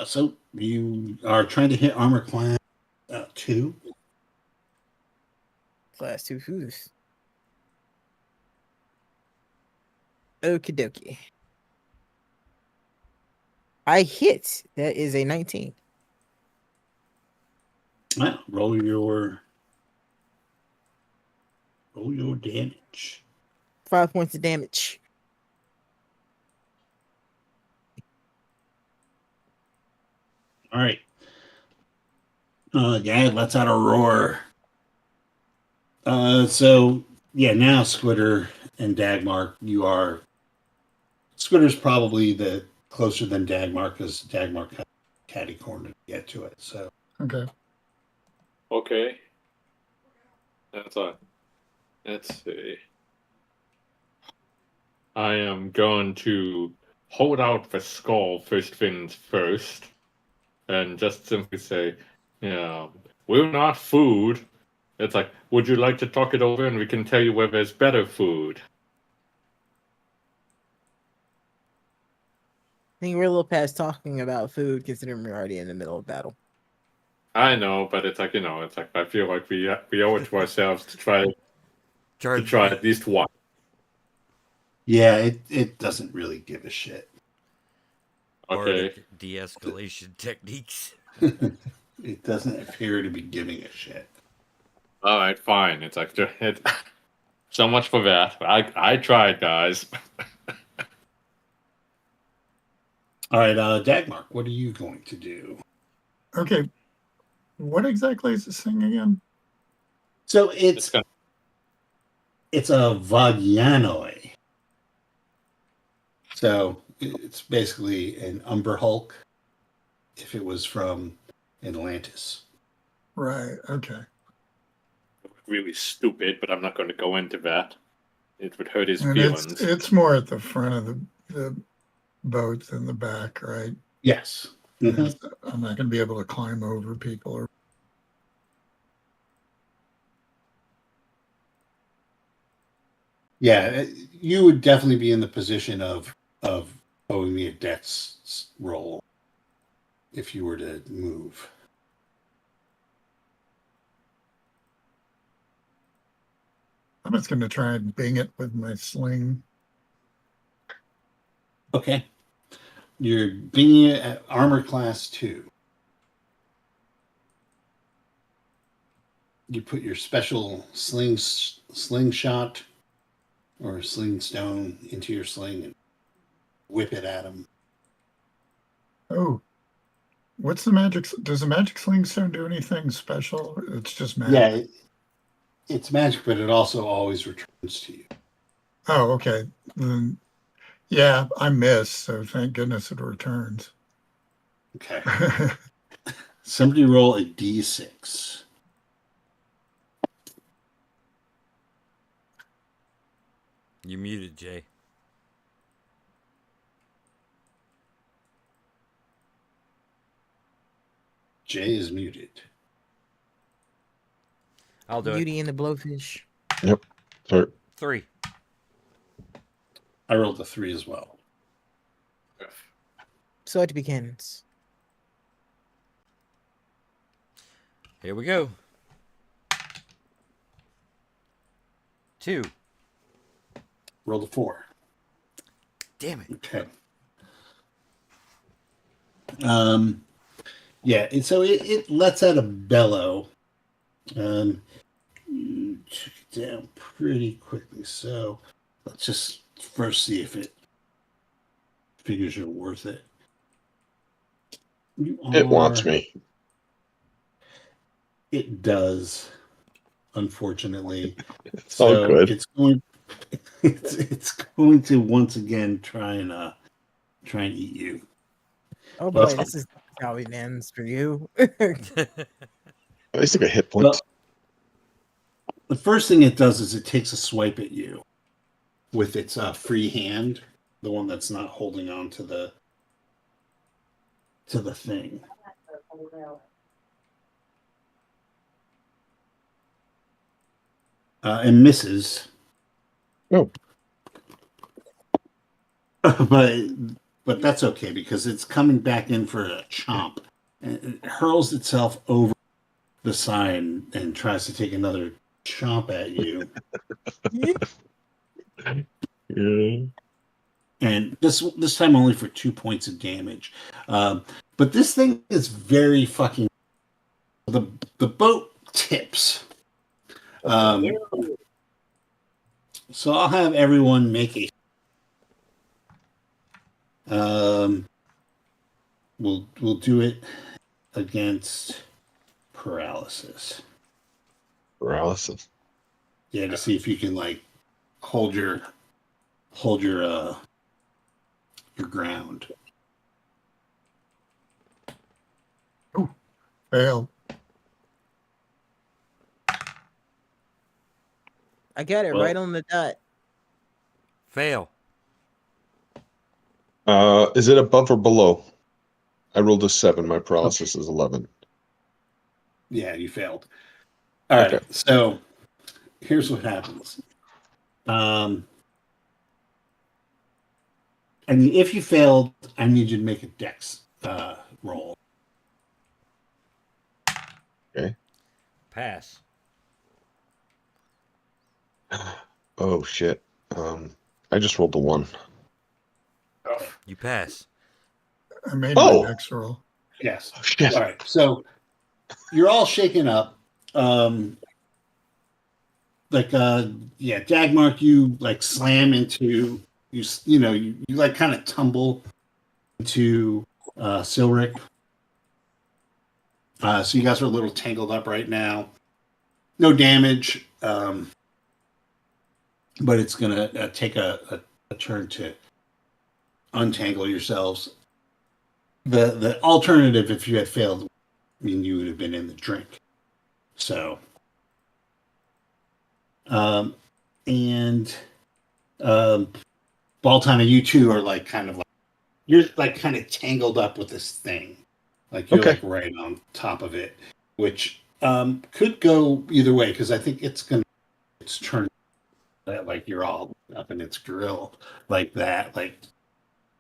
So you are trying to hit armor class 2. Class 2 who's. Okie dokie. I hit. That is a 19. Well, roll your damage. 5 points of damage. All right. Yeah, it lets out a roar. So yeah, now Squidder and Dhagmark, you are. Squidder's probably the closer than Dhagmark, because Dhagmark has catty corner to get to it. So Okay. Okay. Let's see. I am going to hold out the skull first things first, and just simply say, we're not food. It's like, would you like to talk it over and we can tell you where there's better food? I think we're a little past talking about food, considering we're already in the middle of battle. I know, but it's like, it's like I feel like we owe it to ourselves to try at least one. yeah, it doesn't really give a shit. Okay. De-escalation techniques. It doesn't appear to be giving a shit. All right, fine. It's like so much for that. I tried, guys. All right, Dhagmark, what are you going to do? Okay. What exactly is this thing again? So it's a Vagyanoi. So it's basically an Umber Hulk if it was from Atlantis. Right. Okay. Really stupid, but I'm not going to go into that. It would hurt his And feelings. it's more at the front of the boat than the back, right? Yes. Mhm. I'm not going to be able to climb over people. Or Yeah, you would definitely be in the position of owing me a dex roll if you were to move. I'm just going to try and bing it with my sling. Okay. You're being at armor class 2. You put your special slingshot or sling stone into your sling and whip it at him. Oh, what's the magic? Does the magic sling stone do anything special? It's just magic. Yeah, it's magic, but it also always returns to you. Oh, okay. Then, yeah, I missed, so thank goodness it returns. Okay. Somebody roll a d6. You muted, Jay. Jay is muted. I'll do Beauty and the Blowfish. Yep. Sorry. it. 3. I rolled a 3 as well. So it begins. Here we go. 2. Rolled a 4. Damn it. Okay. Yeah, and so it lets out a bellow. You took it down pretty quickly. So let's just first see if it figures you're worth it. It wants me. It does, unfortunately. It's all good. It's going to once again try and eat you. Oh Well, boy, this is how it ends for you. At least I got hit points. Well, the first thing it does is it takes a swipe at you with its free hand, the one that's not holding on to the thing. and misses. Oh. but that's okay because it's coming back in for a chomp. And it hurls itself over the sign and tries to take another chomp at you. Yeah. And this time only for 2 points of damage. But this thing is very fucking. The boat tips. So I'll have everyone make a. We'll do it against paralysis. Paralysis. Yeah, to see if you can like hold your ground. Fail. I got it Well- right on the dot. Fail. Is it above or below? I rolled a 7. My paralysis is 11. Yeah, you failed. All right, Okay. so here's what happens. And if you failed, I need you to make a dex roll. Pass. Oh shit. I just rolled a 1. You pass. I made Oh. my next roll. Yes. Oh shit. All right. So you're all shaken up. Dhagmark, you like slam into you like kind of tumble into Sylric. So you guys are a little tangled up right now. No damage, but it's gonna take a turn to untangle yourselves. The alternative, if you had failed, I mean you would have been in the drink. So, Baltana, you two are like you're like kind of tangled up with this thing, like you're Okay. like right on top of it, which could go either way because I think it's turn like you're all up in its grill like that, like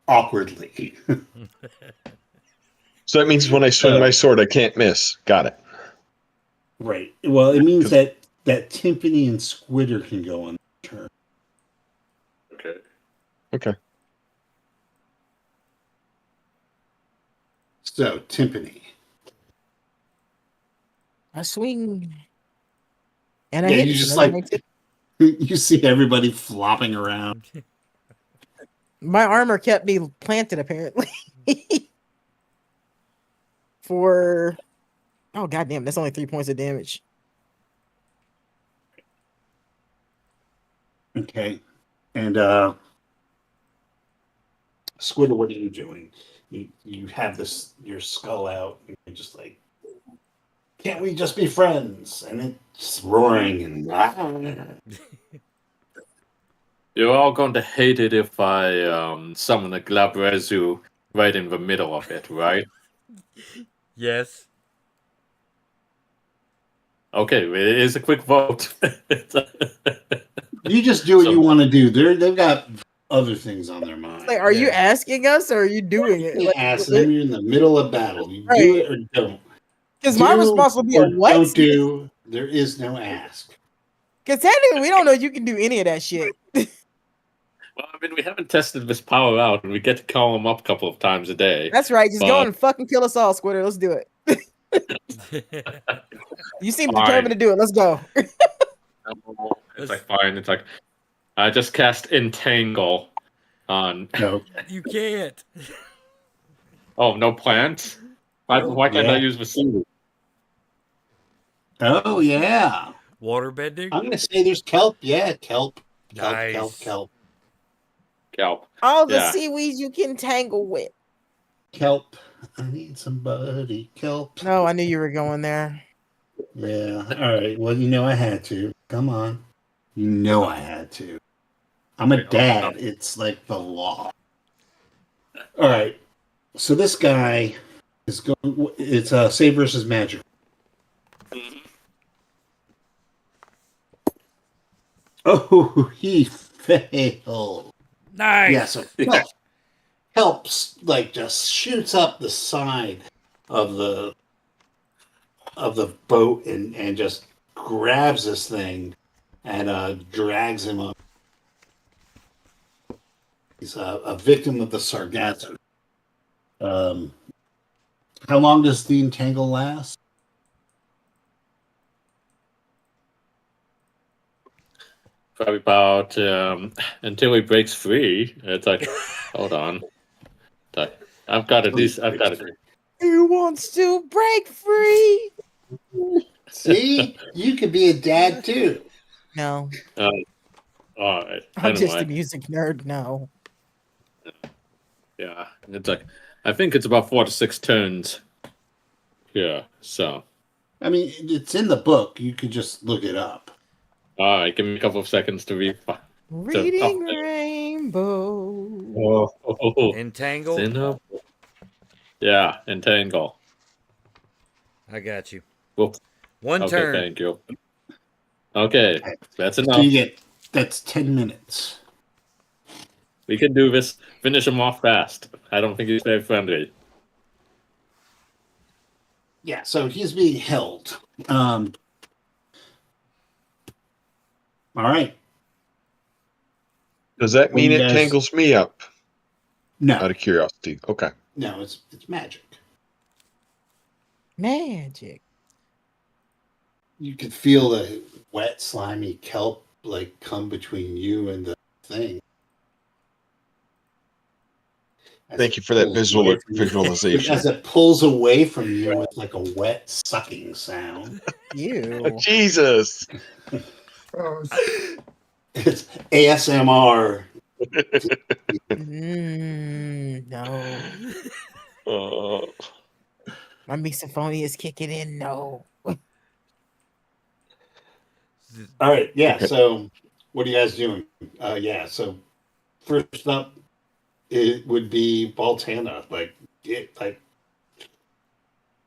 awkwardly. So that means when I swing my sword, I can't miss. Got it. Right. Well, it means that Timpani and Squidder can go on the turn. Okay. Okay. So Timpani. I swing. And I Yeah, hit. you just Another like 19. you see everybody flopping around. My armor kept me planted apparently. For goddamn, that's only 3 points of damage. Okay. And Squidder, what are you doing? You have your skull out and you're just like, can't we just be friends? And it's roaring and You're all going to hate it if I summon a Glabrezu right in the middle of it, right? Yes. Okay, it is a quick vote. you just do what you want to do. They've got other things on their mind. Like, are you Yeah. asking us or are you doing it? You ask them, you're in the middle of battle. You Right. do it or don't. Because my Do response would be or a what? don't do. There is no ask. Because technically, we don't know you can do any of that shit. Well, I mean, we haven't tested this power out, and we get to call him up a couple of times a day. That's right. Just go But- and fucking kill us all, Squidder. Let's do it. You seem Fine. determined to do it. Let's go. It's like fine. It's like I just cast Entangle on. No. You can't. Oh, no plants. Why can't I Yeah. use the seed? Oh yeah. Waterbending? I'm gonna say there's kelp. Yeah, kelp. Nice. Kelp. Kelp. All the Yeah. seaweeds you can tangle with. Kelp. I need somebody. Kelp. No, I knew you were going there. Yeah. All right. Well, I had to. Come on. I had to. I'm a Wait, dad. It's like the law. All right. So this guy is going. It's save versus magic. Oh, he failed. Nice. Yeah, so helps like just shoots up the side of the boat and just grabs this thing and drags him up. He's a victim of the sargasso. How long does the entangle last? Probably about until he breaks free. It's like, hold on. I've got at least. I've got it. Who wants to break free? See, you could be a dad too. No, All right. I'm just a Anyway, music nerd. No. yeah. It's like, I think it's about 4 to 6 turns. Yeah. So, I mean, it's in the book. You could just look it up. all right. Give me a couple of seconds to read. Reading Rainbow. Oh, Entangle. Yeah, entangle. I got you. Whoop. One Okay, turn. thank you. Okay, that's So enough. that's 10 minutes. We can do this. Finish him off fast. I don't think he's very friendly. Yeah, so he's being held. All right. Does that What do mean you it guys- tangles me up? No, Out of curiosity. Okay. no, it's magic. Magic. You could feel the wet, slimy kelp like come between you and the thing. As Thank it you for that pulls away from you. visualization. As it pulls away from you with like a wet sucking sound. You. Jesus. Oh, It's ASMR. No. Oh. My misophonia is kicking in. No. All right, yeah. Okay. So, what are you guys doing? Yeah. So, first up, it would be Baltana.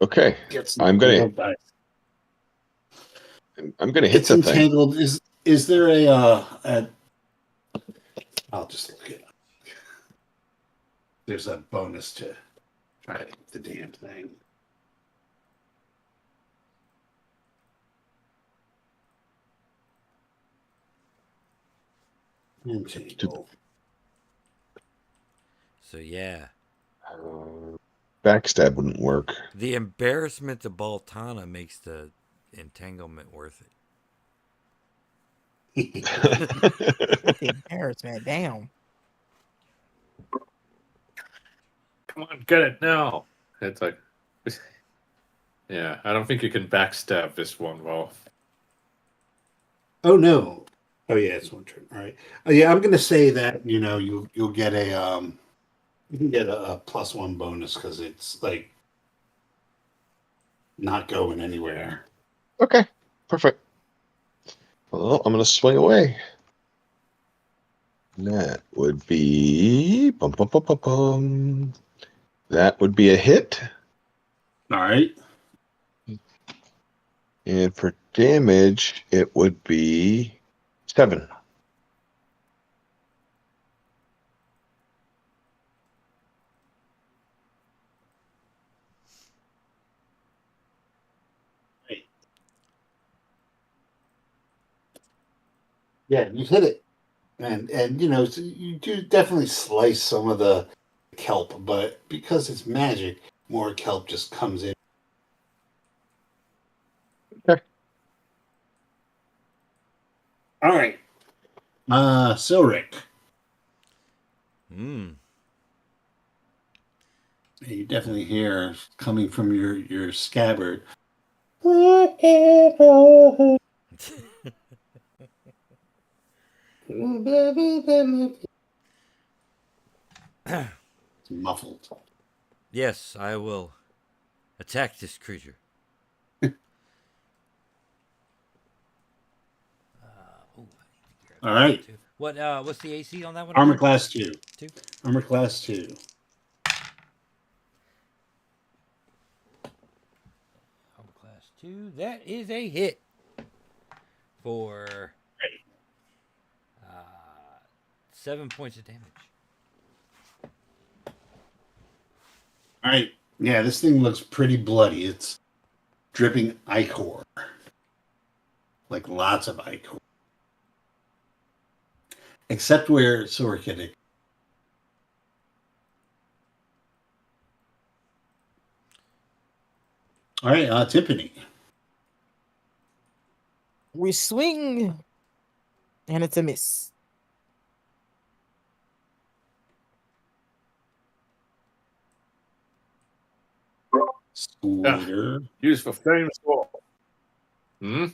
Okay. Gets I'm gonna hit It's the thing. entangled. Is there a? I'll just look it up. There's a bonus to try to hit the damn thing. Entangle. So yeah, Backstab wouldn't work. the embarrassment to Baltana makes the entanglement worth it. Not the embarrassment. Damn. Come on, get it now. It's like, yeah. I don't think you can backstab this one well. Oh no. Oh yeah, it's one turn. All right. Yeah, I'm gonna say that you'll get a you can get a +1 bonus because it's like not going anywhere. Okay. Perfect. Well, I'm gonna swing away. That would be That would be a hit. All right. And for damage, it would be 7. Yeah, you hit it, and so you do definitely slice some of the kelp, but because it's magic, more kelp just comes in. Okay. All right. Sylric. You definitely hear coming from your scabbard. It's muffled. Yes, I will attack this creature. All right. What's the AC on that one? Armor again? class 2. 2. Armor class 2. Armor class 2. That is a hit for 7 points of damage. All right. Yeah, this thing looks pretty bloody. It's dripping ichor. Like lots of ichor. Except where Sylric hit it. All right, Timpani. We swing, and it's a miss. Squidder. Use the flame sword. Hmm?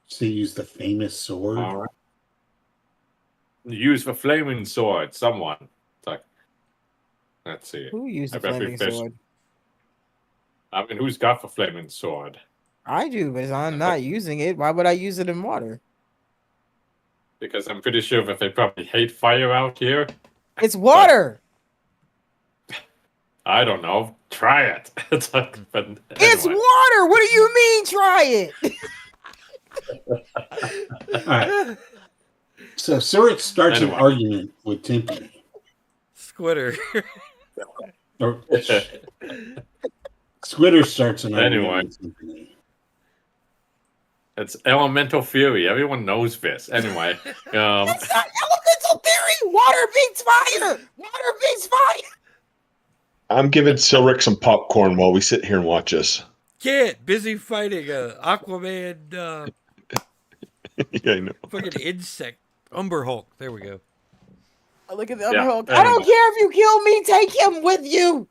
So use the famous sword. All right. Use the flaming sword. Someone. It's like, let's see. Who used the I bet we flaming fish- sword? I mean, who's got the flaming sword? I do, but I'm not using it. Why would I use it in water? Because I'm pretty sure that they probably hate fire out here. It's water. I don't know. Try it. It's like, but anyway. It's water. What do you mean? Try it. All right. So Sylric starts Anyway. an argument with Timpani. Squidder. Or Squidder starts an Anyway. argument with Timpani. It's elemental fury. Everyone knows this. Anyway. That's not elemental theory. Water beats fire. Water beats fire. I'm giving Sylric some popcorn while we sit here and watch this. Kid, busy fighting Aquaman, Yeah, I know. fucking insect. Umber Hulk. There we go. Look at the Yeah, other Hulk. I don't anyway. care if you kill me. Take him with you.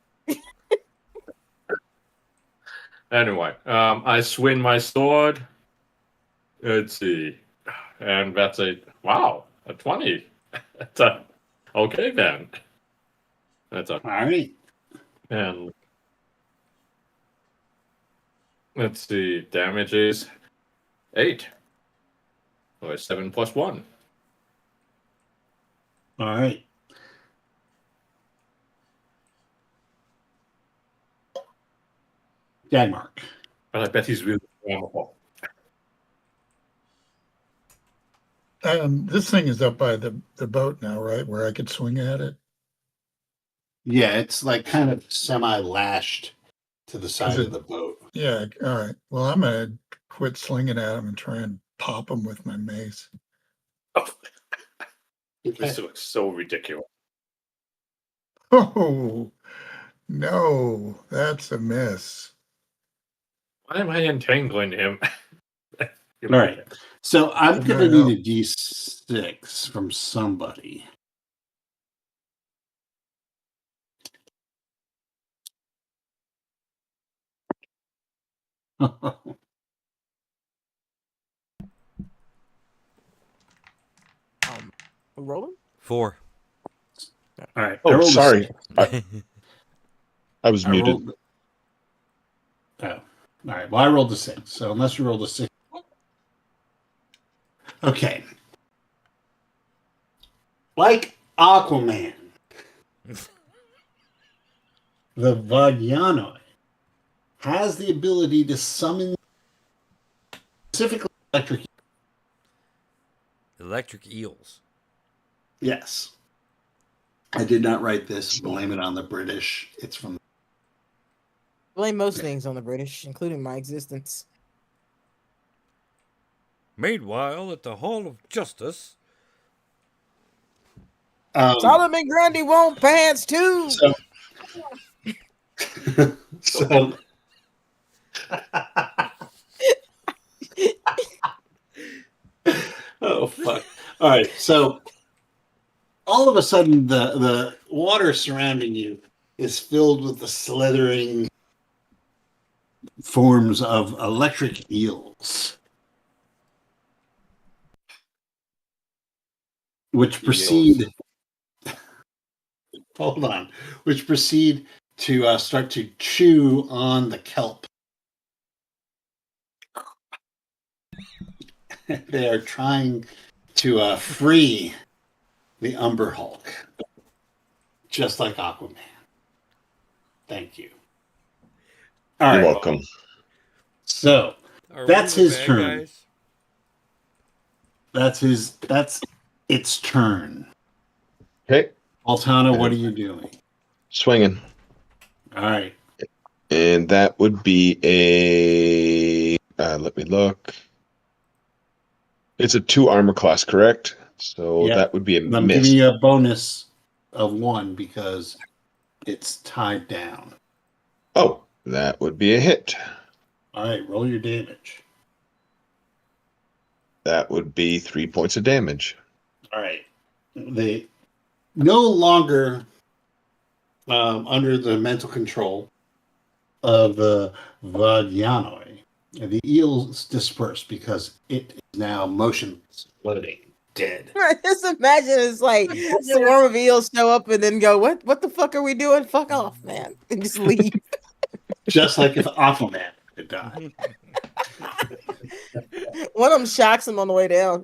Anyway, I swing my sword. Let's see. And that's a 20. That's a okay then. That's a All right. and let's see. Damage is 8. Or 7 plus 1. All right. Dhagmark. But I bet he's really flammable. This thing is up by the boat now, right? Where I could swing at it. Yeah, it's like kind of semi-lashed to the side it- of the boat. Yeah. All right. Well, I'm gonna quit slinging at him and try and pop him with my mace. Oh. This looks so ridiculous. Oh no, that's a miss. Why am I entangling him? All right. So I'm Good going to night, need a D6 from somebody. All Rolling. 4. right. I Oh, rolled a sorry. six. I was I muted. rolled. Oh, all right. Well, I rolled a 6. So unless you rolled a 6. Okay. Like Aquaman, the Vagianoid has the ability to summon specifically electric. Electric eels. Yes. I did not write this. Blame it on the British. It's from. Blame most things on the British, including my existence. Meanwhile, at the Hall of Justice, Solomon Grundy want pants too. So oh fuck! All right, so all of a sudden, the water surrounding you is filled with the slithering forms of electric eels, which proceed. Hold on, which proceed to start to chew on the kelp. They are trying to free the Umber Hulk, just like Aquaman. Thank you. All You're right. welcome. So are That's we the his bad turn. guys? that's its turn. Okay, Baltana, what are you doing? swinging. All right. And that would be a. Let me look. It's a 2 armor class, correct? So Yeah. that would be a I'm miss. giving you a bonus of 1 because it's tied down. Oh, that would be a hit. All right, roll your damage. That would be 3 points of damage. All right. They no longer under the mental control of the Vadyanoi. The eels disperse because it is now motionless, floating, dead. Just imagine it's like swarm of eels show up and then go, what the fuck are we doing? Fuck off, man. And just leave. Just like if Aquaman had died. One of them shocks him on the way down.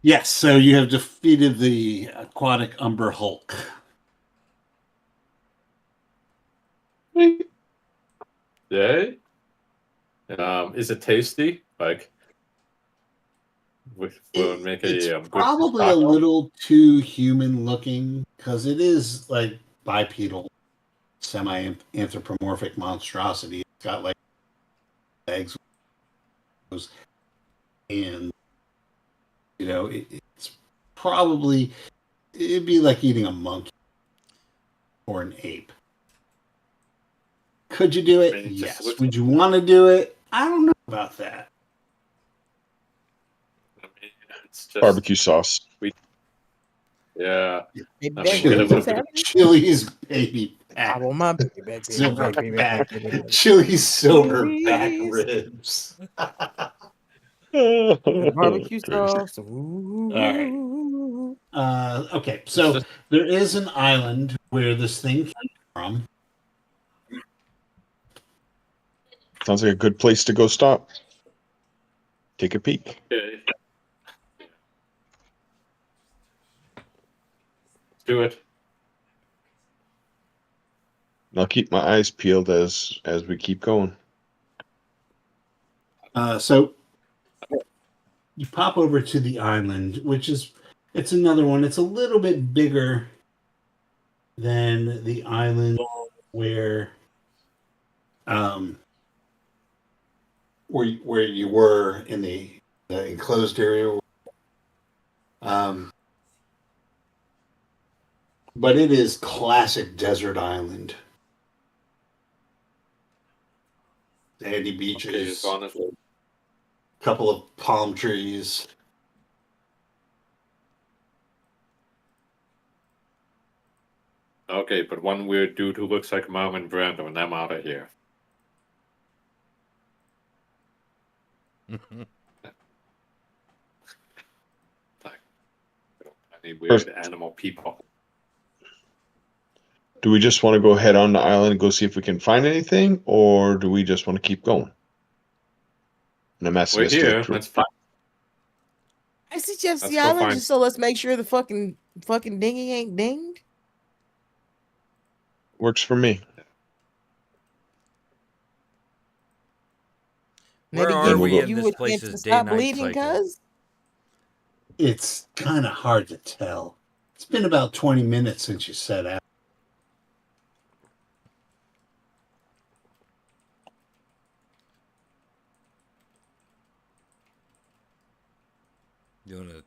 Yes, so you have defeated the aquatic Umber Hulk. Yay. Is it tasty? Like, will make It's a good probably a taco? little too human looking because it is like bipedal, semi-anthropomorphic monstrosity. It's got like legs and it's probably it'd be like eating a monkey or an ape. Could you do it? I mean, it just Yes. looks- Would you want to do it? I don't know about that. I mean, it's just Barbecue sauce. Yeah. Hey, I baby, mean, what's it- happening? Chili's baby I back. want my baby back, baby back, baby back. Chili's silver back Chili's. ribs. Barbecue sauce. right. Okay, so there is an island where this thing came from. Sounds like a good place to go stop. Take a peek. Okay. Let's do it. And I'll keep my eyes peeled as we keep going. So you pop over to the island, which it's another one. It's a little bit bigger than the island where you were in the enclosed area. But it is classic desert island. Sandy Okay, beaches, it's honestly. couple of palm trees. Okay, but one weird dude who looks like Marlon Brando, and I'm out of here. Any weird animal people. Do we just want to go head on the island and go see if we can find anything, or do we just want to keep going? And I'm asking We're this to here. the crew. That's fine. I suggest Let's the go island find- just so let's make sure the fucking dinghy ain't dinged. Works for me. Where Maybe are give we in you this a chance place's to stop day-night bleeding, cycle? cuz. It's kind of hard to tell. It's been about 20 minutes since you set out. Doing it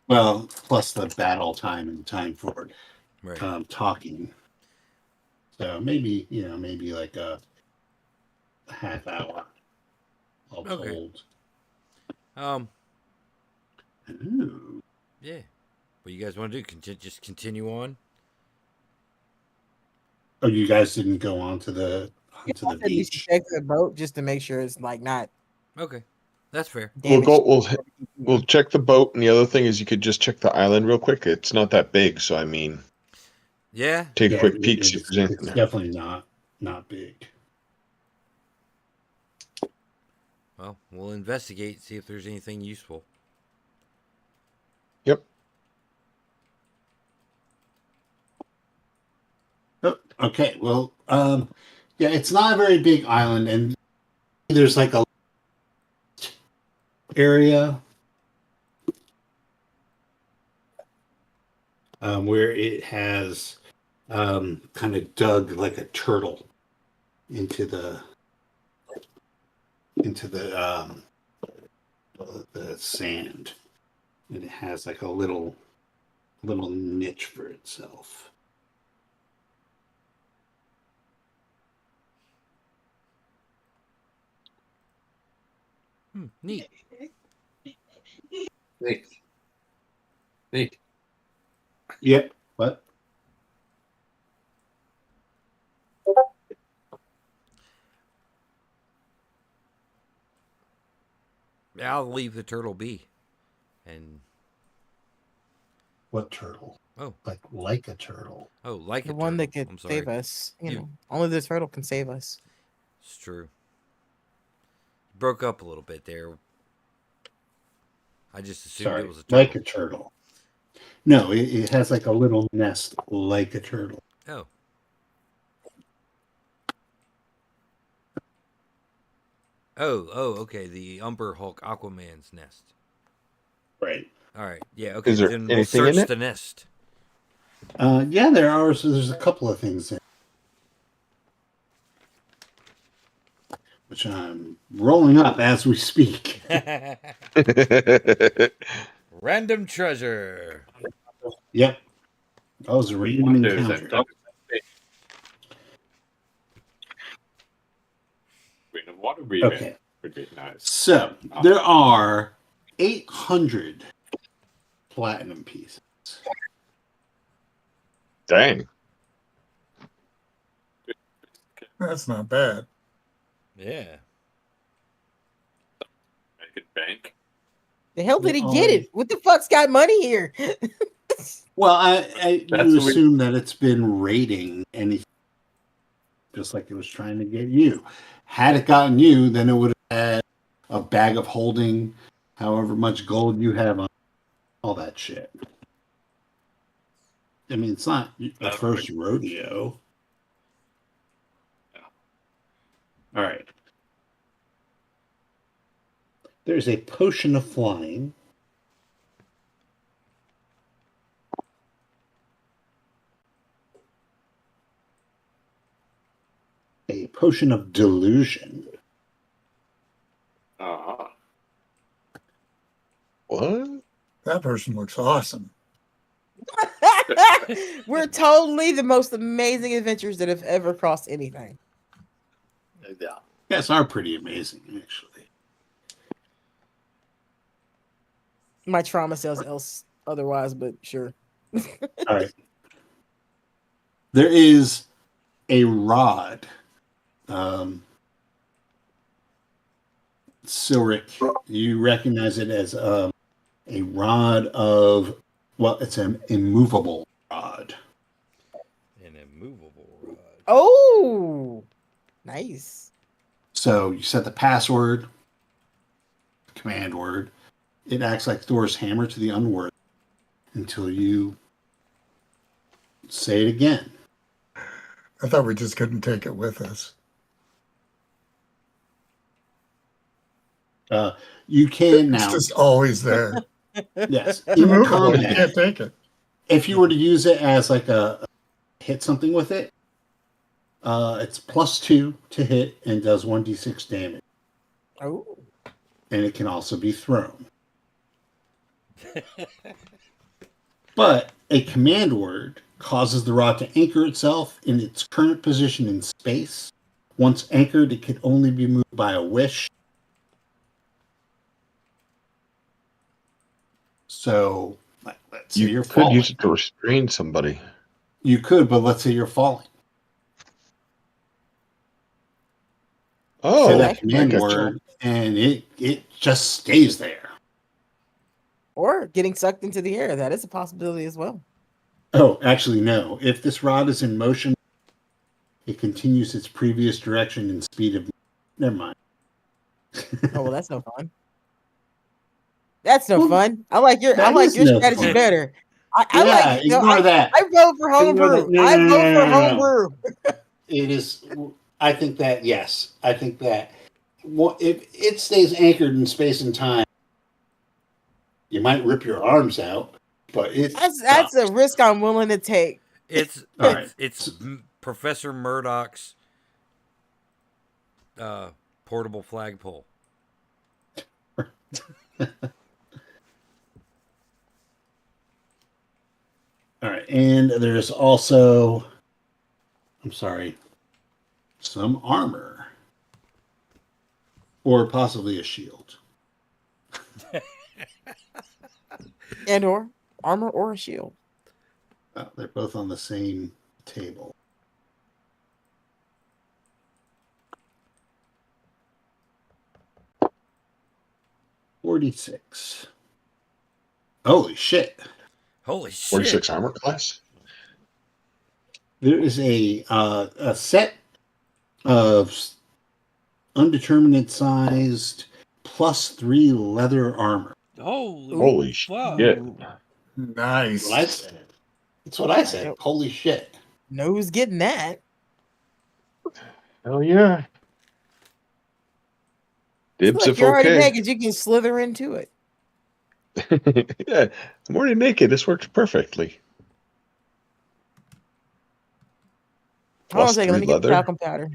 Well, plus the battle time and time for right. talking. So maybe like a half hour all Okay. told. Ooh. Yeah. What you guys want to do? Just continue on. Oh, you guys didn't go onto the At least beach. check the boat just to make sure it's like not Okay, that's fair. We'll damaged. go. We'll check the boat, and the other thing is you could just check the island real quick. It's not that big, so I mean, Yeah. take a Yeah, quick peek. See if it's there's anything there. definitely not big. Well, we'll investigate, see if there's anything useful. Yep. Oh, okay, well, yeah, it's not a very big island, and there's like area where it has kind of dug like a turtle into the sand, and it has like a little niche for itself. Neat. Neat. Yep. What? Yeah, I'll leave the turtle be. And What turtle? oh, Like a turtle. oh, like The a one that turtle. could I'm sorry. save us. You You- know, only the turtle can save us. It's true. broke up a little bit there. I just assumed Sorry, it was a turtle. like a turtle. No, it has like a little nest like a turtle. Oh. Oh, okay. The Umber Hulk Aquaman's nest. Right. All right. Yeah, okay. Is there Then we'll anything in search it? the nest. Yeah, there are. So there's a couple of things in, which I'm rolling up as we speak. Random treasure. Yep. That was a random Wonders encounter. and Green and water breathing Okay. would be nice. So there are 800 platinum pieces. Dang. That's not bad. Yeah. Make it bank. The hell did he get it? What the fuck's got money here? Well, I That's you what we- assume that it's been raiding anything, just like it was trying to get you. Had it gotten you, then it would have had a bag of holding, however much gold you have on all that shit. I mean, it's not the first rodeo. Yeah. All right. There's a potion of flying. A potion of delusion. Uh-huh. What? That person looks awesome. We're totally the most amazing adventures that have ever crossed anything. Yeah. Yes, are pretty amazing, actually. My trauma says else otherwise, but sure. All right. There is a rod. Sylric, you recognize it as a rod of, well, it's an immovable rod. An immovable rod. Oh, nice. So you set the password, command word. It acts like Thor's hammer to the unworthy until you say it again. I thought we just couldn't take it with us. You can It's now. just always there. Yes. It's In immovable. You combat, can't take it. if you were to use it as like a hit something with it, it's +2 to hit and does 1d6 damage. Oh, And it can also be thrown. But a command word causes the rod to anchor itself in its current position in space. Once anchored, it can only be moved by a wish. So, let's say You you're could falling. use it to restrain somebody. You could, but let's say you're falling. Oh, Say I that command gotcha. word, and it just stays there. or getting sucked into the air. That is a possibility as well. Oh, actually, no. If this rod is in motion, it continues its previous direction and speed of. Never mind. Oh well, that's no fun. That's no Well, fun. I like your that is no strategy fun. better. I Yeah, like ignore that. I vote for homebrew. No, I no, vote no, for no, no. homebrew. It is. I think that yes. I think that if it stays anchored in space and time, You might rip your arms out, but it's That's a risk I'm willing to take. It's All right. it's Professor Murdoch's portable flagpole. All right, and there's also, I'm sorry, some armor, or possibly a shield. And or armor or a shield. They're both on the same table. $46. Holy shit! Holy shit! 46 armor class. There is a set of undeterminate sized +3 leather armor. Holy fuck! shit! Nice. That's what I said. That's what I said. Yep. Holy shit! Know who's getting that? Hell yeah! Dibs Look, if you're already okay. naked. You can slither into it. Yeah, I'm already naked. This works perfectly. Hold on a second. Let +3 me get the leather. talcum powder.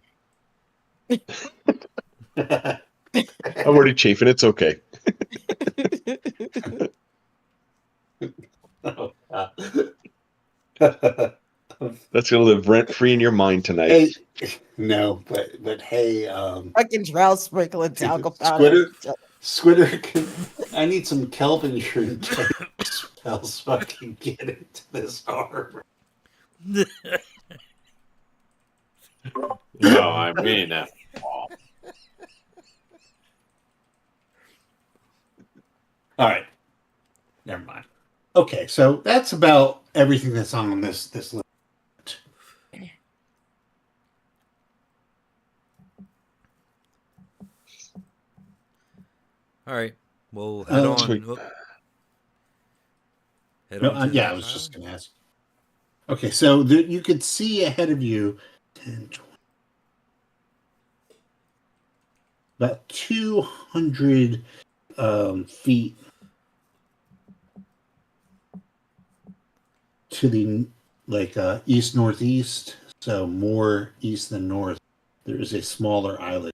I'm already chafing. It's okay. That's gonna live rent free in your mind tonight. Hey, no, but hey, Fucking drought sprinkle and talcum powder. Squidder, I need some Kelvin shrink spells so I can get into this armor. No, I mean, All right, never mind. Okay, so that's about everything that's on this list. All right, we'll head on. sweet. Head No, on to the yeah, I next was just island? going to ask. Okay, so you could see ahead of you 10, 20, about 200 feet to the east northeast, so more east than north. There is a smaller island.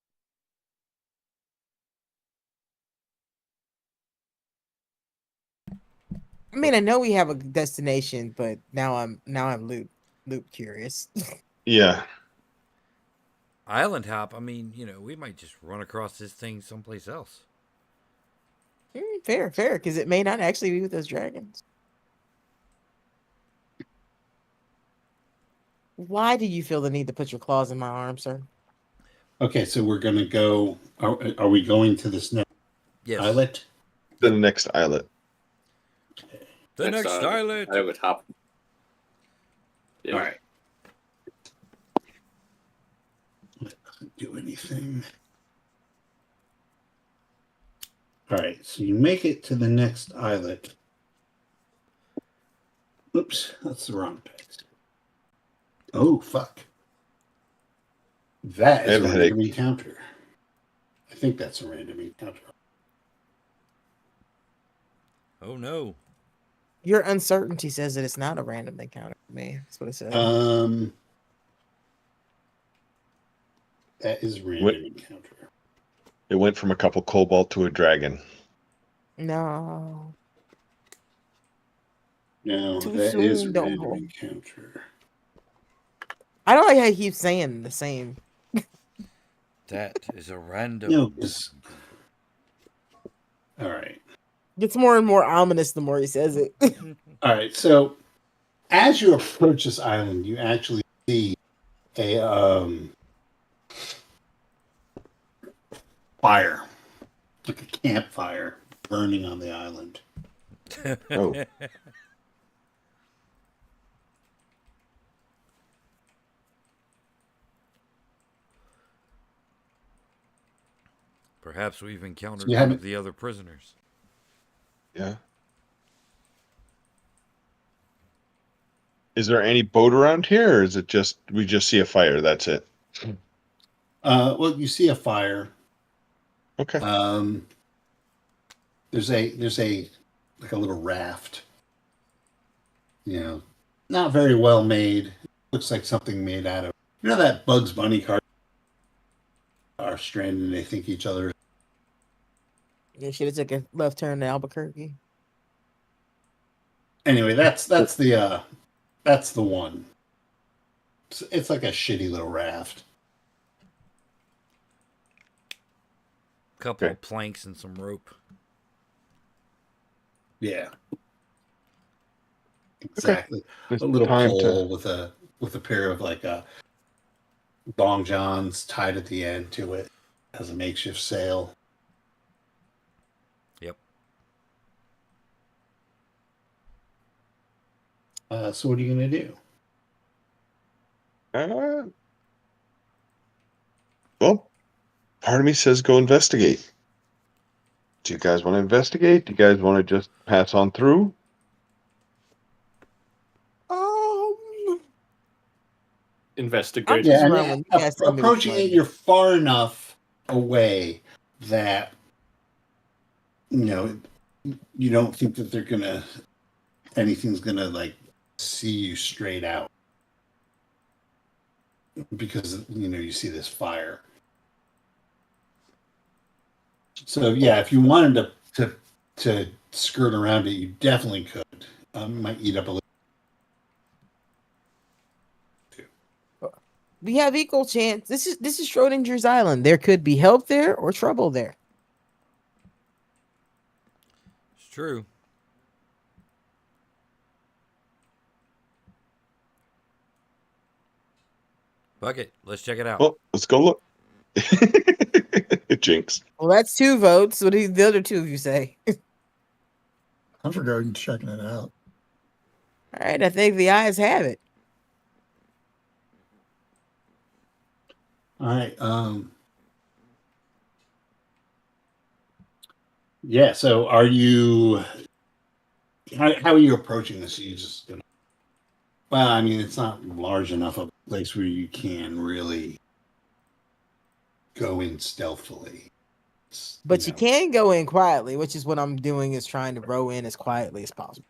I mean, I know we have a destination, but now I'm loop curious. Yeah. Island hop. I mean, we might just run across this thing someplace else. Fair, because it may not actually be with those dragons. Why do you feel the need to put your claws in my arm, sir? Okay, so we're going to go. Are we going to this next Yes. islet? The next islet. The next island. I would hop. Yeah. All right. That doesn't do anything. All right, so you make it to the next islet. Oops, that's the wrong text. Oh, fuck. That I is have a a random headache. encounter. I think that's a random encounter. Oh no. Your uncertainty says that it's not a random encounter for me. That's what it says. That is a random encounter. It went from a couple cobalt to a dragon. No. No, Too that is a soon, don't random hold. encounter. I don't like how he keeps saying the same. That is a random. No, all right. Gets more and more ominous the more he says it. All right, so as you approach this island, you actually see a fire, like a campfire burning on the island. Oh. Perhaps we've encountered You one haven't- of the other prisoners. Yeah. Is there any boat around here, or is it just we just see a fire? That's it. Well, you see a fire. Okay. There's a like a little raft. You know, not very well made. Looks like something made out of, you know, that Bugs Bunny car are stranded and they think each other. Yeah, should have took a left turn to Albuquerque. Anyway, that's the one. It's like a shitty little raft. Couple Okay. of planks and some rope. Yeah. Exactly. It's A little time pole with a pair of like long johns tied at the end to it as a makeshift sail. Yep. So what are you gonna do? Well, part of me says go investigate. Do you guys want to investigate? Do you guys want to just pass on through? Investigate. Just Yeah, run and when you guys tell me what approaching you it, wanna you're far enough away that you know you don't think that anything's gonna like see you straight out because you see this fire. So yeah, if you wanted to skirt around it, you definitely could. Might eat up a little. We have equal chance. This is Schrodinger's island. There could be help there or trouble there. It's true. Fuck it. Let's check it out. Well, let's go look. Jinx. Well, that's 2 votes. What do the other 2 of you say? I'm for going and checking it out. All right, I think the eyes have it. All right. Yeah. So, are you? How are you approaching this? Are you just gonna? Well, I mean, it's not large enough of a place where you can really go in stealthily. But you can go in quietly, which is what I'm doing, is trying to row in as quietly as possible.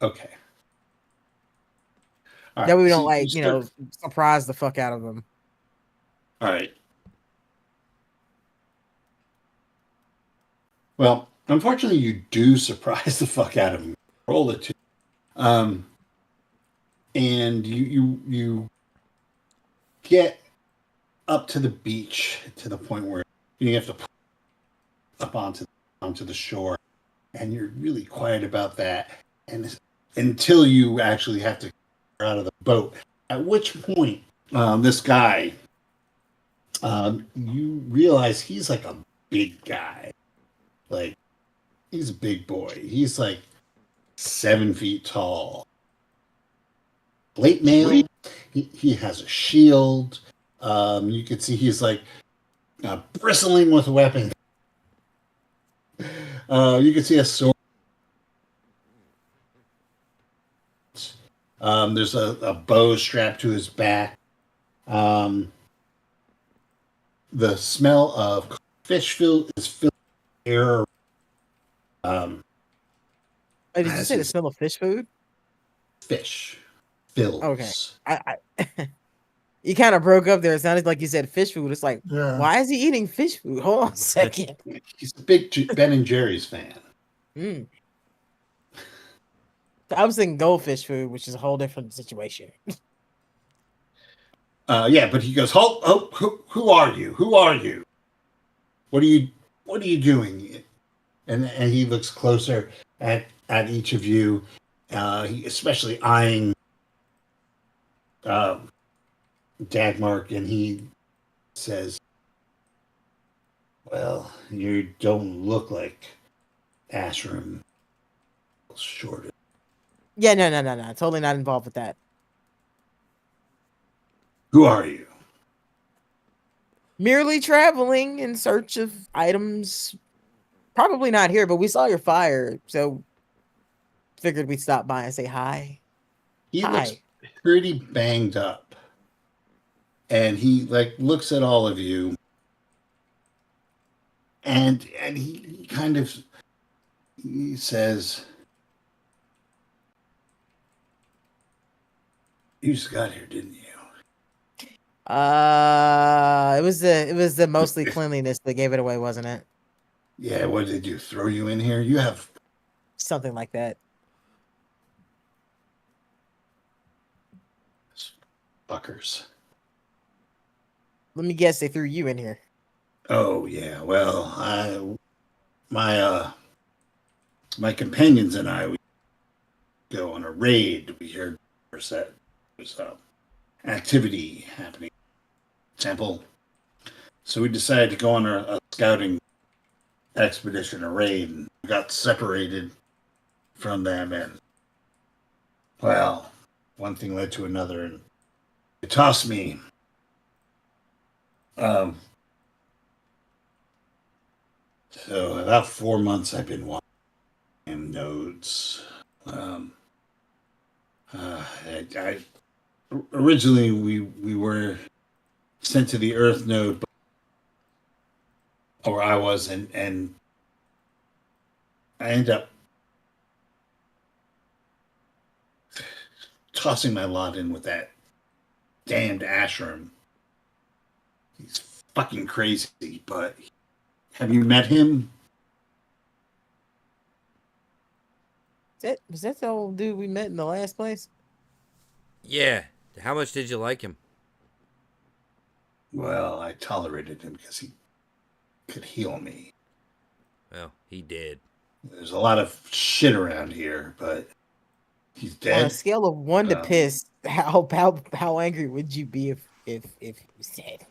Okay. All That way we so don't surprise the fuck out of them. All right. Well, unfortunately, you do surprise the fuck out of him. Roll it too. And you get up to the beach to the point where you have to pull up onto the shore, and you're really quiet about that, and until you actually have to get out of the boat. At which point, this guy, you realize he's like a big guy. Like, he's a big boy. He's like 7 feet tall. Late male. He has a shield. You can see he's like bristling with weapons. You can see a sword. There's a bow strapped to his back. The smell of fish is filling the air. Did you say the smell of fish food? Fish fills. Okay. I you kind of broke up there. It sounded like you said fish food. It's like, Yeah. why is he eating fish food? Hold on a second. He's a big Ben and Jerry's fan. I was thinking goldfish food, which is a whole different situation. Yeah, but he goes, who are you? Who are you? What are you doing? And he looks closer at each of you. He especially eyeing Dhagmark, and he says, "Well, you don't look like Ashram. Short. Yeah, no. Totally not involved with that. Who are you?" Merely traveling in search of items. Probably not here, but we saw your fire, so figured we'd stop by and say hi. He looks pretty banged up, and he looks at all of you, and he kind of He says, "You just got here, didn't you?" It was the mostly cleanliness that gave it away, wasn't it? Yeah, what did they do? Throw you in here? You have Something like that. fuckers. Let me guess, they threw you in here. Oh yeah, well, my companions and I, we go on a raid. We heard that there's activity happening at the temple, so we decided to go on a scouting expedition, a raid, and we got separated from them, and well, one thing led to another, and it tossed me. So about 4 months I've been watching nodes. I originally we were sent to the Earth node, or I was, and I ended up tossing my lot in with that damned Ashram. He's fucking crazy, but have you met him? Was that the old dude we met in the last place? Yeah. How much did you like him? Well, I tolerated him because he could heal me. Well, he did. There's a lot of shit around here, but he's On a dead. scale of 1 to piss, how angry would you be if he was dead?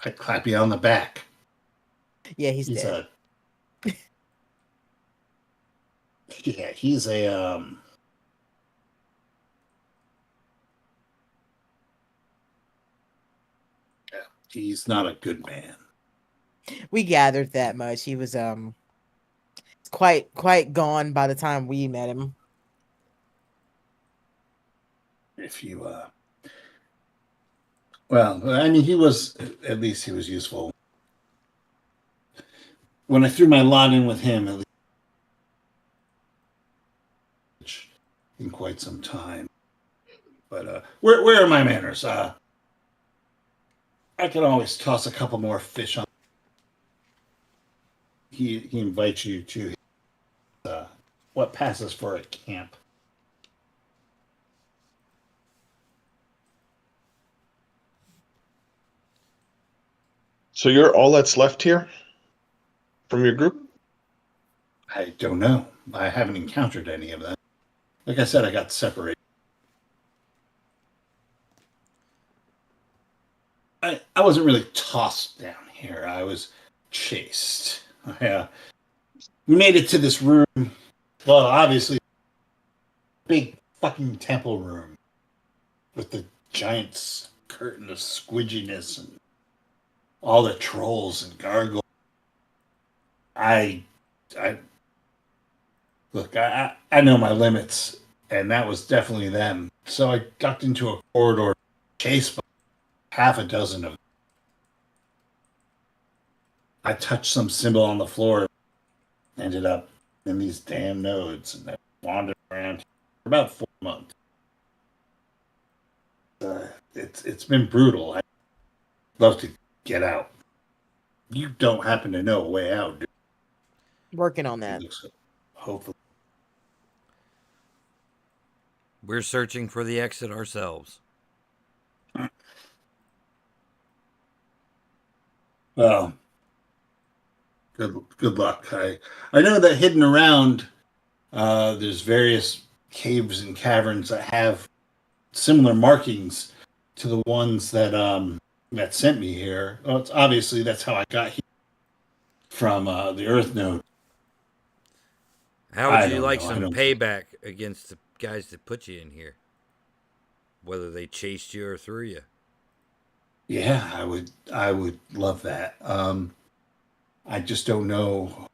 I'd clap you on the back. Yeah, he's dead. Yeah, he's a yeah, he's not a good man. We gathered that much. He was quite gone by the time we met him. If you well, I mean, he was, at least he was useful. When I threw my lot in with him, at least in quite some time. But where are my manners? I can always toss a couple more fish on. He invites you to what passes for a camp. So you're all that's left here from your group? I don't know. I haven't encountered any of that. Like I said, I got separated. I wasn't really tossed down here. I was chased. We made it to this room. Well, obviously, big fucking temple room with the giant curtain of squidginess and all the trolls and gargoyles. I look. I know my limits, and that was definitely them. So I ducked into a corridor, chased by half a dozen of them. I touched some symbol on the floor, ended up in these damn nodes, and I wandered around for about 4 months. It's been brutal. I'd love to get out. You don't happen to know a way out, do you? Working on that. Hopefully. We're searching for the exit ourselves. Well, good luck. I know that hidden around, there's various caves and caverns that have similar markings to the ones that that sent me here. Well, it's obviously that's how I got here from the Earth node. How I would you don't like know. some payback against the guys that put you in here? Whether they chased you or threw you. Yeah, I would love that. I just don't know.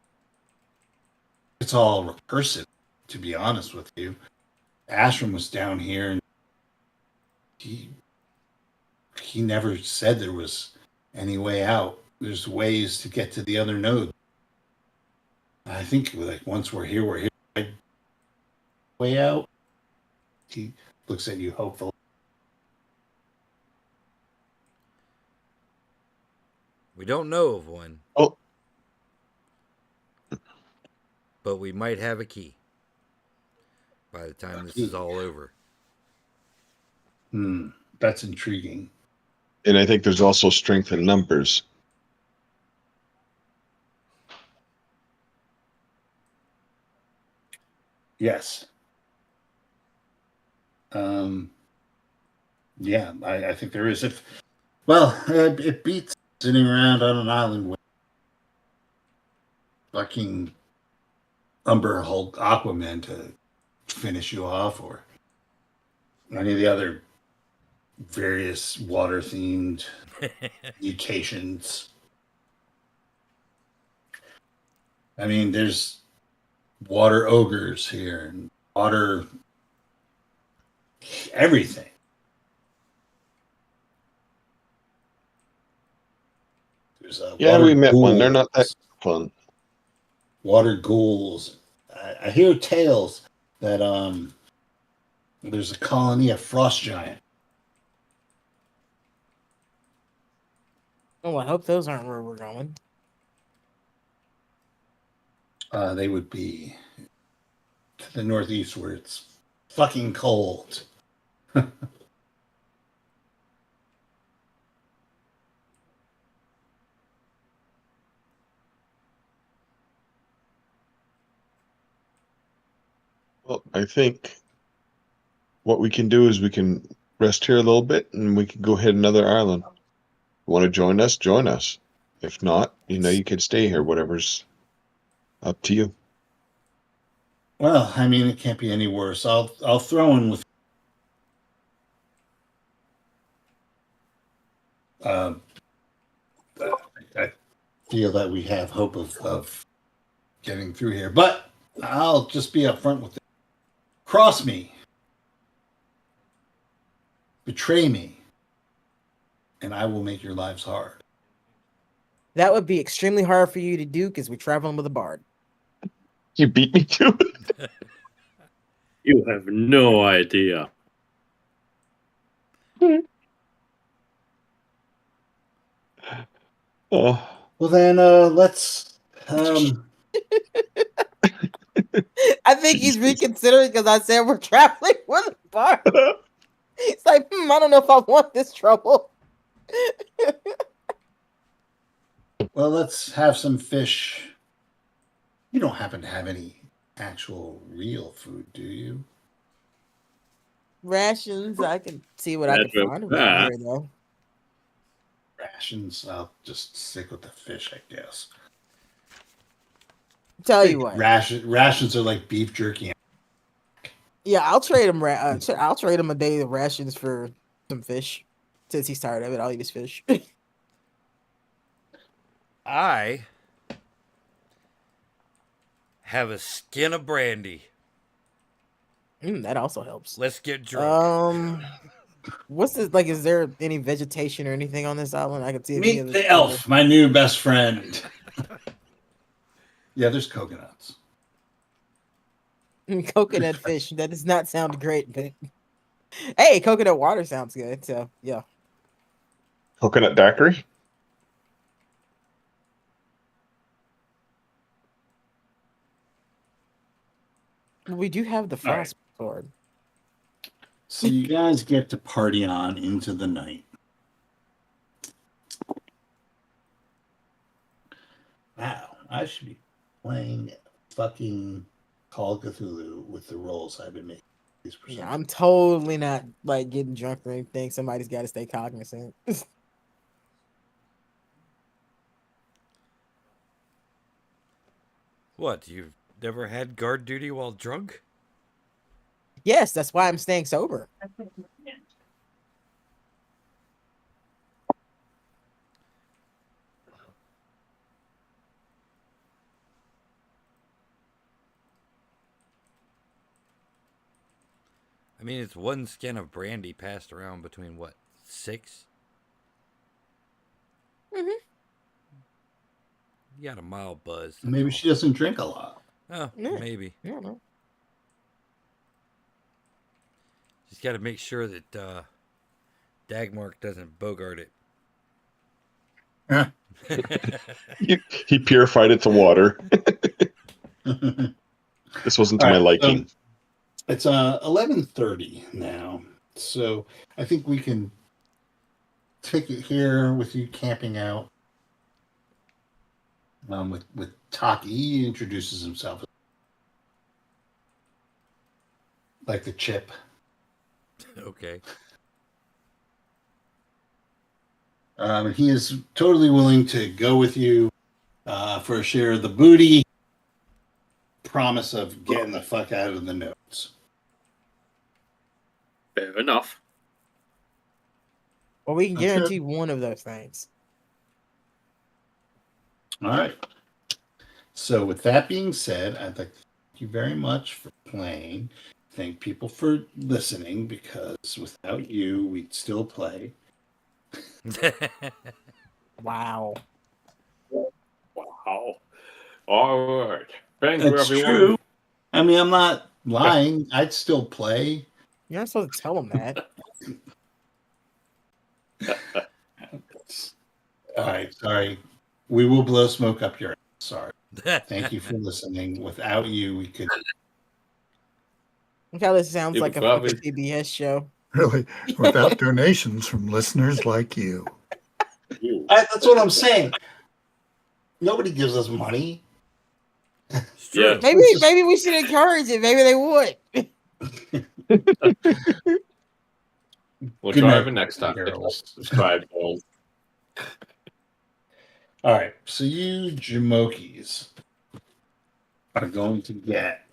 It's all recursive, to be honest with you. Ashram was down here, and he never said there was any way out. There's ways to get to the other node. I think like once we're here, we're here. Way out. He looks at you hopefully. We don't know of one. Oh. But we might have a key by the time this is all over. That's intriguing. And I think there's also strength in numbers. Yes. Yeah, I think there is. It beats sitting around on an island with fucking Umber Hulk Aquaman to finish you off, or any of the other various water-themed mutations. I mean, there's water ogres here and water everything. There's Yeah, we met one. They're not that ghouls, fun. water ghouls. I hear tales that there's a colony of frost giant. Oh, I hope those aren't where we're going. They would be to the northeast where it's fucking cold. Well, I think what we can do is we can rest here a little bit and we can go hit another island. Want to join us? Join us. If not, you can stay here. Whatever's up to you. Well, I mean, it can't be any worse. I'll throw in with. I feel that we have hope of getting through here, but I'll just be upfront with it. Cross me, betray me, and I will make your lives hard. That would be extremely hard for you to do because we're traveling with a bard. You beat me to it. You have no idea. Oh. Well, then let's. I think he's reconsidering because I said we're traveling with a bard. He's like, I don't know if I want this trouble. Well, let's have some fish. You don't happen to have any actual real food, do you? Rations, I can see what I can find around here, though. Rations? I'll just stick with the fish, I guess. Tell you what, rations are like beef jerky. yeah, I'll trade him. I'll trade him a day of rations for some fish. Since he's tired of it, I'll eat his fish. I have a skin of brandy. That also helps. Let's get drunk. What's this like? Is there any vegetation or anything on this island? I can see. Meet the elf, my new best friend. Yeah, there's coconuts. Coconut fish. That does not sound great, but hey, coconut water sounds good. So yeah. Coconut daiquiri? We do have the frost sword. So you guys get to party on into the night. Wow, I should be playing fucking Call of Cthulhu with the rolls I've been making. Yeah, I'm totally not like getting drunk or anything. Somebody's got to stay cognizant. What? You've never had guard duty while drunk? Yes, that's why I'm staying sober. I mean, it's one skin of brandy passed around between what, 6? Mm-hmm. You got a mild buzz. that's Maybe all. she doesn't drink a lot. Oh, Yeah. maybe. I don't know. Just got to make sure that Dhagmark doesn't bogart it. Yeah. He purified it to water. This wasn't to All my right, liking. It's 11:30 now, so I think we can take it here with you camping out. With Taki, he introduces himself like the chip. Okay. He is totally willing to go with you for a share of the booty. Promise of getting the fuck out of the notes. Fair enough. Well, we can That's guarantee one of those things. All right. So with that being said, I'd like to thank you very much for playing. Thank people for listening, because without you, we'd still play. Wow. Wow. All right. Thank you, That's everyone. true. I mean, I'm not lying. I'd still play. You're not supposed to tell them that. All right. Sorry. We will blow smoke up your ass. Sorry. Thank you for listening. Without you, we could. Look how this sounds You like a could probably- fucking PBS show. Really, without donations from listeners like you. That's what I'm saying. Nobody gives us money. It's true. Yeah. Maybe we should encourage it. Maybe they would. We'll Good try night, it next time. girls. Subscribe, girls. All right. So you Jamokis are going to get